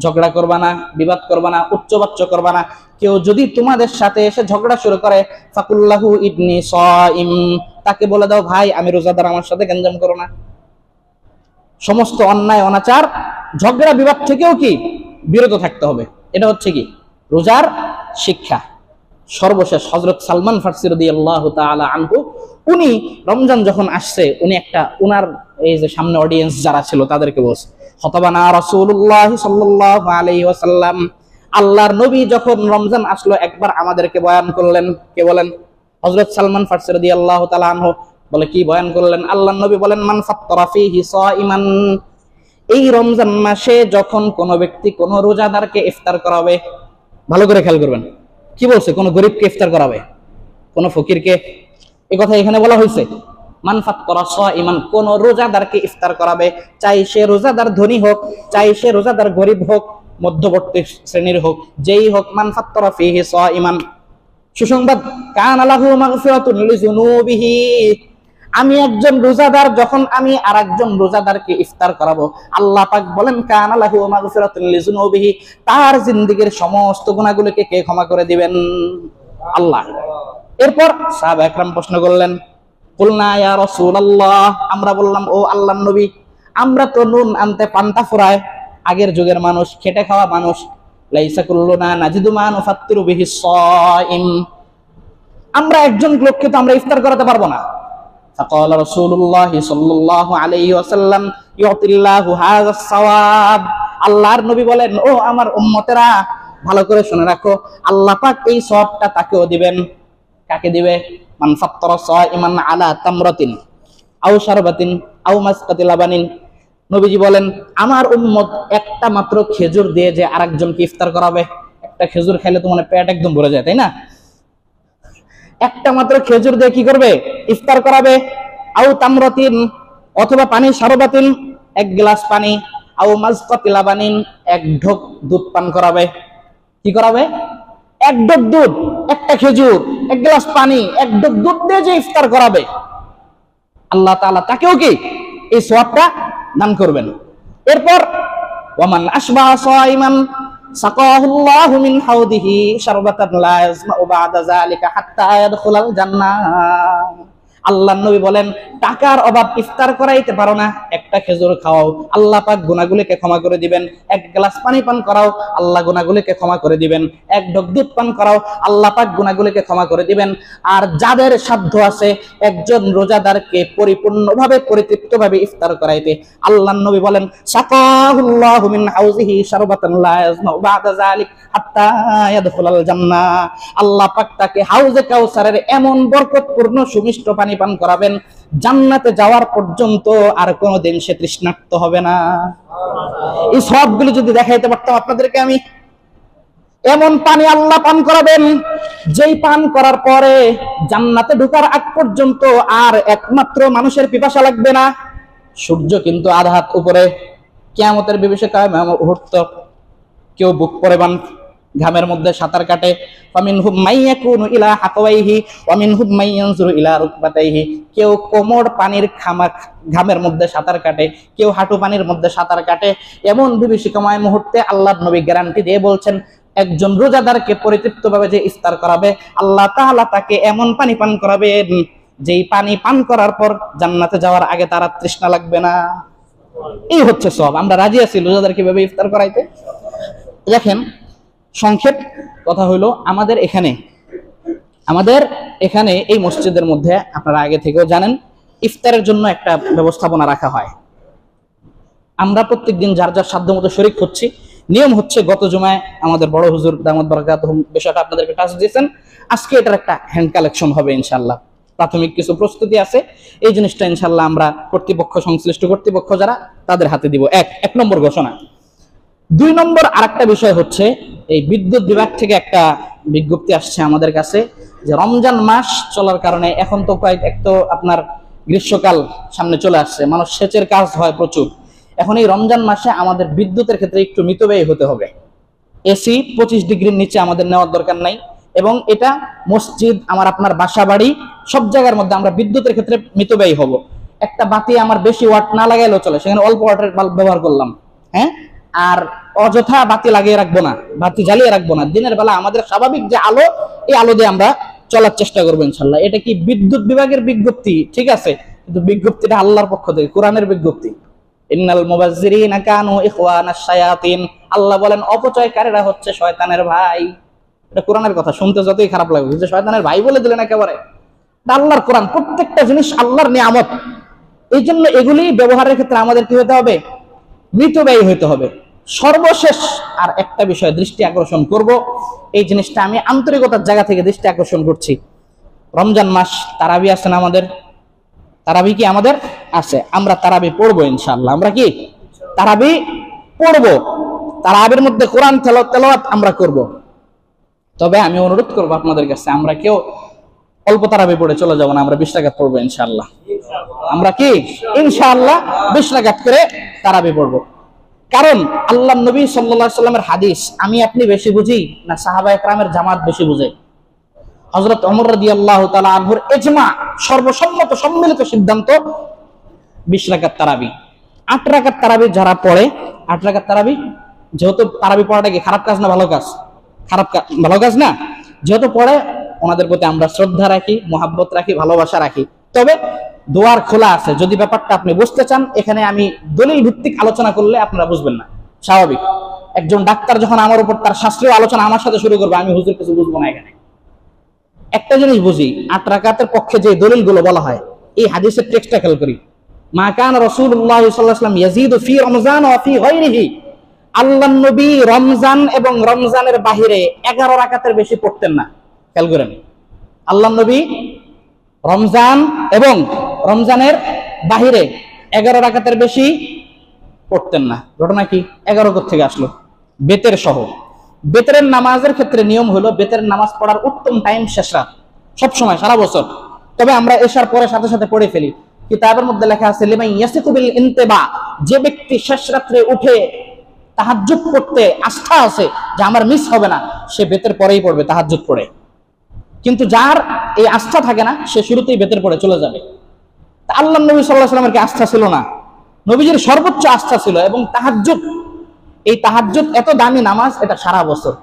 ঝগড়া করবা না, বিবাদ করবা না, উচ্চবাচ্য করবা না। কেউ যদি তোমাদের সাথে এসে ঝগড়া শুরু করে ফাকুল্লাহু ইবনি সাইম, তাকে বলে দাও ভাই আমি রোজাদার, আমার সাথে গঞ্জাম করো না। সমস্ত অন্যায় অনাচার ঝগড়া বিবাদ থেকেও কি বিরত থাকতে হবে। এটা হচ্ছে কি রোজার শিক্ষা। সর্বশেষ হযরত সালমান ফারসি রাদিয়াল্লাহু তাআলা আনহু, উনি রমজান যখন আসছে, উনি একটা উনার এই যে সামনে অডিয়েন্স যারা ছিল তাদেরকে বলছে খতবানা রাসূলুল্লাহ সাল্লাল্লাহু আলাইহি ওয়াসাল্লাম, আল্লাহর নবী যখন রমজান আসলো একবার আমাদেরকে বয়ান করলেন। কে বলেন? হযরত সালমান ফারসি রাদিয়াল্লাহু তাআলা আনহু বলে কি বয়ান করলেন? আল্লাহর নবী বলেন মান ফাত্তারা ফীহি সাইমান, এই রমজান মাসে যখন কোন ব্যক্তি কোন রোজাদারকে ইফতার করাবে, ভালো করে খেয়াল করবেন কি বলছে, কোন গরিবকে ইফতার করাবে, কোন ফকিরকে, এই কথা এখানে বলা হয়েছে। মান ফাত্তারা সাইমান, কোন রোজাদারকে ইফতার করাবে, চাই সে রোজাদার ধনী হোক, চাই সে রোজাদার গরিব হোক, মধ্যবর্তী শ্রেণীর হোক, যেই হোক, মান ফাত্তারা ফীহি সাইমান, সুসংবাদ কানা লাহু মাগফিরাতুন লিযুনুবিহি, আমি একজন রোজাদার যখন আমি আরেকজন রোজাদারকে ইফতার করাবো, আল্লাহ পাক বলেন কানা লাহু মাগফিরাতুন লিযুনুবিহি, তার জিন্দেগীর সমস্ত গুনাহগুলোকে কে ক্ষমা করে দিবেন? আল্লাহ। এরপর সাহাবা একরাম প্রশ্ন করলেন কুলনা ইয়া রাসূলুল্লাহ, আমরা বললাম ও আল্লাহর নবী, আমরা তো নুন আনতে পান্তা ফুরায় আগের যুগের মানুষ, খেটে খাওয়া মানুষ, লাইসা কুল্লুনা নাজিদু মা নুফাত্তিরু বিহি সাইম, আমরা একজন লোককে তো আমরা ইফতার করাতে পারবো না। ফাকাল রাসূলুল্লাহ সাল্লাল্লাহু আলাইহি ওয়াসাল্লাম ইউতিল্লাহু হাযাস সাওয়াব, আল্লাহর নবী বলেন ও আমার উম্মতেরা ভালো করে শুনে রাখো, আল্লাহ পাক এই সওয়াবটা তাকেও দিবেন। কাকে দিবে? মান ফাত্তারা সাইমান আলা তামরাতিন আও শারবাতিন আও মাসকাতি লাবানিন, নবীজি বলেন আমার উম্মত একটা মাত্র খেজুর দিয়ে যে আরেকজনকে ইফতার করাবে, একটা খেজুর খেলে তো মানে পেট একদম ভরে যায়, তাই না? একটা মাত্র খেজুর দিয়ে কি করবে? ইফতার করাবে। আও তামরাতিন, অথবা পানি শারবাতিন, এক গ্লাস পানি, আও মাসকাতি লাবানিন, এক ঢোক দুধ পান করাবে। কি করাবে? এক ঢোক দুধ, একটা খেজুর, এক গ্লাস পানি, এক ঢোক দুধ দিয়ে যে ইফতার করাবে, আল্লাহ তাআলা তাকেও কি এই সওয়াবটা দান করবেন। এরপর ওয়ামান আশবা সাইমান সাকাহুল্লাহু মিন হাউদিহি শারবাতান লা ইয়াজমাউ বা'দা যালিকা হাত্তা ইয়াদখুলাল জান্নাহ, আল্লাহর নবী বলেন টাকার অভাব ইফতার করাইতে পারো না, একটা খেজুর খাওয়াও, আল্লাহ পাক গুনাহগুলোকে ক্ষমা করে দিবেন। এক গ্লাস পানি পান করাও, আল্লাহ গুনাহগুলোকে ক্ষমা করে দিবেন। এক ঢোক দুধ পান করাও, আল্লাহ পাক গুনাহগুলোকে ক্ষমা করে দিবেন। আর যাদের সাধ্য আছে একজন রোজাদারকে পরিপূর্ণভাবে পরিতৃপ্তভাবে ইফতার করাইতে, আল্লাহর নবী বলেন সাকাহুল্লাহু মিন হাউজিহি শারবাতান লা ইয়াজমাউ বা'দা যালিক হাত্তা ইয়াদখুলাল জান্নাহ, আল্লাহ পাক তাকে হাউজে কাউসারের এমন বরকতপূর্ণ সুমিষ্ট পানি পান করাবেন, জান্নাতে যাওয়ার পর্যন্ত আর কোনোদিন সে তৃষ্ণার্ত হবে না। এই সবগুলো যদি দেখাইতে পারতাম আপনাদেরকে আমি, এমন পানি আল্লাহ পান করাবেন যেই পান করার পরে জান্নাতে ঢোকার আগ পর্যন্ত আর একমাত্র মানুষের পিপাসা লাগবে না। সূর্য কিন্তু আধা হাত উপরে, কিয়ামতের বিভীষিকায় মুহূর্ত কেউ বুক পরিমাণ ঘামের মধ্যে সাঁতার কাটে। ফামিনহুম মাইয়াকুনু ইলা হাকওয়াইহি ওয়া মিনহুম মাইয়ানজুরু ইলা রুকবাতাইহি। কেউ কোমর পানির ঘামের মধ্যে সাঁতার কাটে, কেউ হাঁটু পানির মধ্যে সাঁতার কাটে। এমন বিভীষিকাময় মুহূর্তে আল্লাহর নবী গ্যারান্টি দিয়ে বলছেন, একজন রোজাদারকে পরিতৃপ্তভাবে যে ইফতার করাবে, আল্লাহ তাআলা তাকে এমন পানি পান করাবেন যেই পানি পান করার পর জান্নাতে যাওয়ার আগে তার তৃষ্ণা লাগবে না। এই হচ্ছে সব। আমরা রাজি আছি রোজাদারকে কিভাবে ইফতার করাইতে। দেখেন, সংক্ষেপ কথা হলো, আমাদের এখানে এই মসজিদের মধ্যে আপনারা আগে থেকেও জানেন ইফতারের জন্য একটা ব্যবস্থাপনা রাখা হয়। আমরা প্রত্যেকদিন যার যার সাধ্য মতো শরীক হচ্ছি। নিয়ম হচ্ছে, গত জুমায় আমাদের বড় হুজুর দামাত বারাকাতুহুম বিষয়টা আপনাদেরকে টাচ দিয়েছেন, আজকে এটার একটা হ্যান্ড কালেকশন হবে ইনশাআল্লাহ। প্রাথমিক কিছু প্রস্তুতি আছে, এই জিনিসটা ইনশাআল্লাহ আমরা সংশ্লিষ্ট কর্তৃপক্ষ যারা তাদের হাতে দিব। এক নম্বর ঘোষণা। 2 নম্বর আরেকটা বিষয় হচ্ছে, এই বিদ্যুৎ বিভাগ থেকে একটা বিজ্ঞপ্তি আসছে আমাদের কাছে যে রমজান মাস চলার কারণে এখন তো আপনার গ্রীষ্মকাল সামনে চলে আসছে, মানুষ সেচের কাজ হয় প্রচুর। এখন এই রমজান মাসে আমাদের বিদ্যুতের ক্ষেত্রে একটু মিতব্যয়ী হতে হবে। এসি 25 ডিগ্রির নিচে আমাদের নেওয়ার দরকার নাই, এবং এটা মসজিদ, আপনার বাসা বাড়ি সব জায়গার মধ্যে আমরা বিদ্যুতের ক্ষেত্রে মিতব্যয়ী হব। একটা বাতি আমার বেশি ওয়াট না লাগাইলেও চলে, সেখানে অল্প ওয়াটের বাল্ব ব্যবহার করলাম, হ্যাঁ। আর অযথা বাতি লাগিয়ে রাখবো না, বাতি জ্বালিয়ে রাখবো না। দিনের বেলা আমাদের স্বাভাবিক যে আলো, এই আলো দিয়ে আমরা চলার চেষ্টা করবো ইনশাল্লাহ। এটা কি বিদ্যুৎ বিভাগের বিজ্ঞপ্তি? ঠিক আছে, কিন্তু বিজ্ঞপ্তিটা আল্লাহর পক্ষ থেকে, কোরআনের বিজ্ঞপ্তি। ইন্নাল মুবাজ্জিরিনা কানু ইখওয়ানাশ শায়াতিন। আল্লাহ বলেন অপচয়কারীরা হচ্ছে শয়তানের ভাই। এটা কোরআনের কথা, শুনতে যতই খারাপ লাগবে, যে শয়তানের ভাই বলে দিলেন একেবারে। আল্লাহর কোরআন, প্রত্যেকটা জিনিস আল্লাহর নিয়ামত। এই জন্য এগুলি ব্যবহারের ক্ষেত্রে আমাদের কি হতে হবে? মিতব্যয়ী হইতে হবে। সর্বশেষ আর একটা বিষয় দৃষ্টি আকর্ষণ করব, এই জিনিসটা আমি আন্তরিকতার জায়গা থেকে দৃষ্টি আকর্ষণ করছি। রমজান মাস, তারাবি আছে না আমাদের? তারাবি কি আমাদের আছে? আমরা তারাবি পড়বো ইনশাআল্লাহ। আমরা কি তারাবি পড়বো? তারাবির মধ্যে কোরআন তেলাওয়াত আমরা করব। তবে আমি অনুরোধ করবো আপনাদের কাছে, আমরা কেউ অল্প তারাবি পড়ে চলে যাবো না, আমরা 20 রাকাত পড়বো ইনশাআল্লাহ। আমরা কি ইনশাআল্লাহ 20 রাকাত করে তারাবি পড়বো। কারণ আল্লাহ নবী সাল্লাল্লাহু আলাইহি সাল্লামের হাদিস আমি আপনি বেশি বুঝি না সাহাবায়ে কেরামের জামাত বেশি বুঝে? হযরত ওমর রাদিয়াল্লাহু তাআলা আনহুর ইজমা, সর্বসম্মত সম্মিলিত সিদ্ধান্ত 20 রাকাত তারাবি। 8 রাকাত তারাবি যারা পড়ে, 8 রাকাত তারাবি, যেহেতু তারাবি পড়াটা কি খারাপ কাজ না ভালো কাজ? ভালো কাজ না? যেহেতু পড়ে, ওনাদের প্রতি আমরা শ্রদ্ধা রাখি, মহাব্বত রাখি, ভালোবাসা রাখি। তবে দোয়ার খোলা আছে, যদি ব্যাপারটা আপনি বুঝতে চান। এখানে আমি দলিল ভিত্তিক আলোচনা করলে আপনারা বুঝবেন না, স্বাভাবিক। একজন ডাক্তার যখন আমার উপর তার শাস্ত্রীয় আলোচনা আমার সাথে শুরু করবে, আমি হুজুর কিছু বুঝবো না। এখানে একটা জিনিস বুঝি, 8 রাকাতের পক্ষে যে দলিলগুলো বলা হয়, এই হাদিসের টেক্সটটা খেয়াল করি। মা কানা রাসূলুল্লাহ সাল্লাল্লাহু আলাইহি ওয়াসাল্লাম ইয়াজিদু ফি রমজান ওয়া ফি গায়রিহি। আল্লাহর নবী রমজান এবং রমজানের বাহিরে 11 রাকাতের বেশি পড়তেন না। খেয়াল করেন, আল্লাহর নবী রমজান এবং রমজানের বাহিরে 11 রাকাতের বেশি পড়তেন না। ঘটনা কি? 11 থেকে আসলো? বেতের সহ। বেতের নামাজের ক্ষেত্রে নিয়ম হলো, বেতের নামাজ পড়ার উত্তম টাইম শেষ রাত, সবসময় সারা বছর। তবে আমরা এশার পরে সাথে সাথে পড়ে ফেলি। কিতাবের মধ্যে লেখা আছে, লিমান ইয়াসিকু বিল ইনতিবা, যে ব্যক্তি শেষ রাত্রে উঠে তাহাজ্জুদ পড়তে আস্থা আছে যে আমার মিস হবে না, সে বেতের পরেই পড়বে, তাহাজ্জুদ পড়ে। কিন্তু যার এই আস্থা থাকে না, সে শুরুতেই বেতের পড়ে চলে যাবে। তা আল্লাহ নবী সাল্লাল্লাহু আলাইহি ওয়াসাল্লামের কি আস্থা ছিল না? নবীজির সর্বোচ্চ আস্থা ছিল। এবং তাহাজ্জুদ, এই তাহাজ্জুদ এত দামি নামাজ, এটা সারা বছর।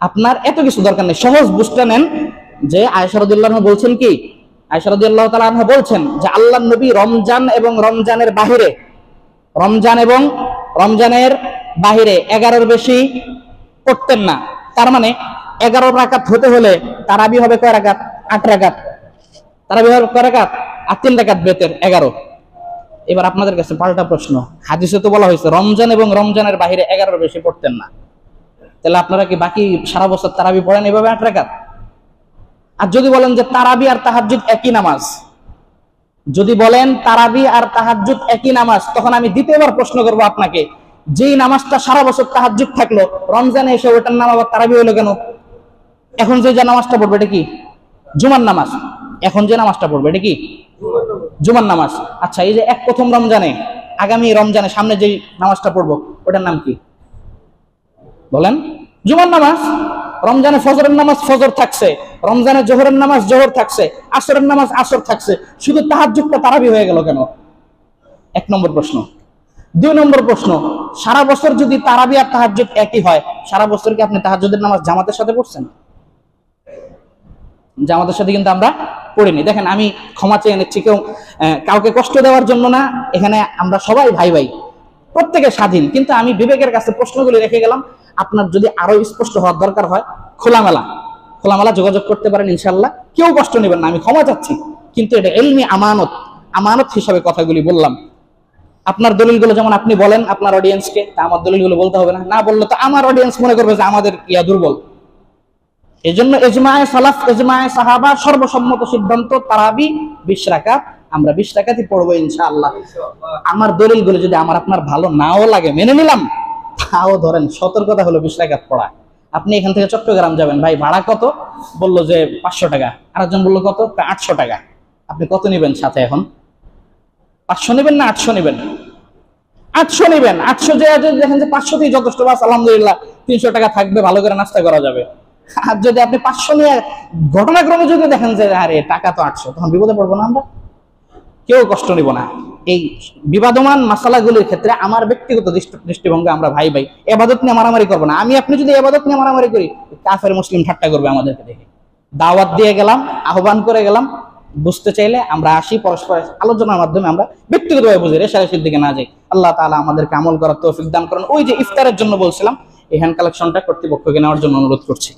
আপনার এত কিছু দরকার নেই, সহজ বুঝতে নেন যে আয়েশা রাদিয়াল্লাহু আনহা বলছেন কি, আয়েশা রাদিয়াল্লাহু তাআলা আনহা বলছেন যে আল্লাহর নবী রমজান এবং রমজানের বাহিরে, রমজান এবং রমজানের বাহিরে 11-এর বেশি পড়তেন না। তার মানে 11 রাকাত হতে হলে তারাবি হবে কয় রাকাত? 8 রাকাত। তারাবি হবে কয় রাকাত? আর 3 রাকাত বেতের 11। এবার আপনাদের কাছে পাল্টা প্রশ্ন, হাদিসে তো বলা হয়েছে রমজান এবং রমজানের বাহিরে 11-এর বেশি পড়তেন না, তাহলে আপনারা কি বাকি সারা বছর তারাবি পড়েন এভাবে 8 রাকাত? আর যদি বলেন যে তারাবি আর তাহাজ্জুদ একই নামাজ, যদি বলেন তারাবি আর তাহাজ্জুদ একই নামাজ, তখন আমি দ্বিতীয়বার প্রশ্ন করবো আপনাকে, যেই নামাজটা সারা বছর তাহাজ্জুদ থাকলো, রমজানে এসে ওটার নাম আবার তারাবি হলো কেন? এখন যে নামাজটা পড়বে এটা কি? জুমার নামাজ। এখন যে নামাজটা পড়বে এটা কি? জুমার নামাজ। আচ্ছা, এই যে প্রথম রমজানে, আগামী রমজানে সামনে যে নামাজটা পড়বো, ওটার নাম কি বলেন? জুমার নামাজ, রমজানে ফজরের নামাজ ফজর থাকছে, রমজানে জোহরের নামাজ জোহর থাকছে, আসরের নামাজ আসর থাকছে, শুধু তাহাজ্জুদটা তারাবি হয়ে গেল কেন? 1 নম্বর প্রশ্ন। 2 নম্বর প্রশ্ন, সারা বছর যদি তারাবি আর তাহাজ্জুদ একই হয়, সারা বছর কি আপনি তাহাজ্জুদের নামাজ জামাতের সাথে পড়ছেন? জামাতের সাথে কিন্তু আমরা পড়িনি। দেখেন, আমি ক্ষমা চেয়ে নিচ্ছি, কাউকে কষ্ট দেওয়ার জন্য না, এখানে আমরা সবাই ভাই ভাই, প্রত্যেকে স্বাধীন, কিন্তু আমি বিবেকের কাছে প্রশ্নগুলি রেখে গেলাম। আপনার যদি আরো স্পষ্ট হওয়ার দরকার হয়, খোলামেলা যোগাযোগ করতে পারেন ইনশাল্লাহ, কেউ কষ্ট নেবেন না, আমি ক্ষমা চাচ্ছি। কিন্তু এটা ইলমি আমানত হিসাবে কথাগুলি বললাম। আপনার দলিলগুলো যেমন আপনি বলেন আপনার অডিয়েন্সকে, তা আমার দলিলগুলো বলতে হবে না, না বললে তো আমার অডিয়েন্স মনে করবে যে আমাদের ইয়া দুর্বল। এই জন্য ইজমায়ে সালাফ, ইজমায়ে সাহাবা, সর্বসম্মত সিদ্ধান্ত তারাবি 20 রাকাত, আমরা 20 রাকাতই পড়বো ইনশাআল্লাহ। আমার দলিলগুলো যদি আমার আপনার ভালো নাও লাগে, মেনে নিলাম, তাও ধরেন সতর্কতা হলো 20 রাকাত পড়া। আপনি এখান থেকে চট্টগ্রাম যাবেন, ভাই ভাড়া কত? বললো যে 500 টাকা। আরেকজন বললো কত? 800 টাকা। আপনি কত নেবেন সাথে? এখন 500 নেবেন না 800 নেবেন? 800 নেবেন। 800 যে দেখেন যে 500তেই যথেষ্ট, বাস আলহামদুলিল্লাহ 300 টাকা থাকবে, ভালো করে নাস্তা করা যাবে। আর যদি আপনি 500 নিয়ে ঘটনাক্রমে যদি দেখেন যে আরে টাকা তো 800, তখন বিপদে পড়বো না আমরা? কেউ কষ্ট নিব না। এই বিবাদমান মাসালাগুলির ক্ষেত্রে আমার ব্যক্তিগত দৃষ্টিভঙ্গি, আমরা ভাই ভাই, ইবাদত নিয়ে মারামারি করবো না। আমি আপনি যদি ইবাদত নিয়ে মারামারি করি, কাফের মুসলিম ঠাট্টা করবে আমাদেরকে দেখে। দাওয়াত দিয়ে গেলাম, আহ্বান করে গেলাম, বুঝতে চাইলে আমরা আসি, পরস্পর আলোচনার মাধ্যমে আমরা ব্যক্তিগতভাবে বুঝি, রেশারেশির দিকে না যাই। আল্লাহ তাআলা আমাদেরকে আমল করার তৌফিক দান করেন। ওই যে ইফতারের জন্য বলছিলাম, এই হ্যান্ড কালেকশনটা কর্তৃপক্ষকে নেওয়ার জন্য অনুরোধ করছি।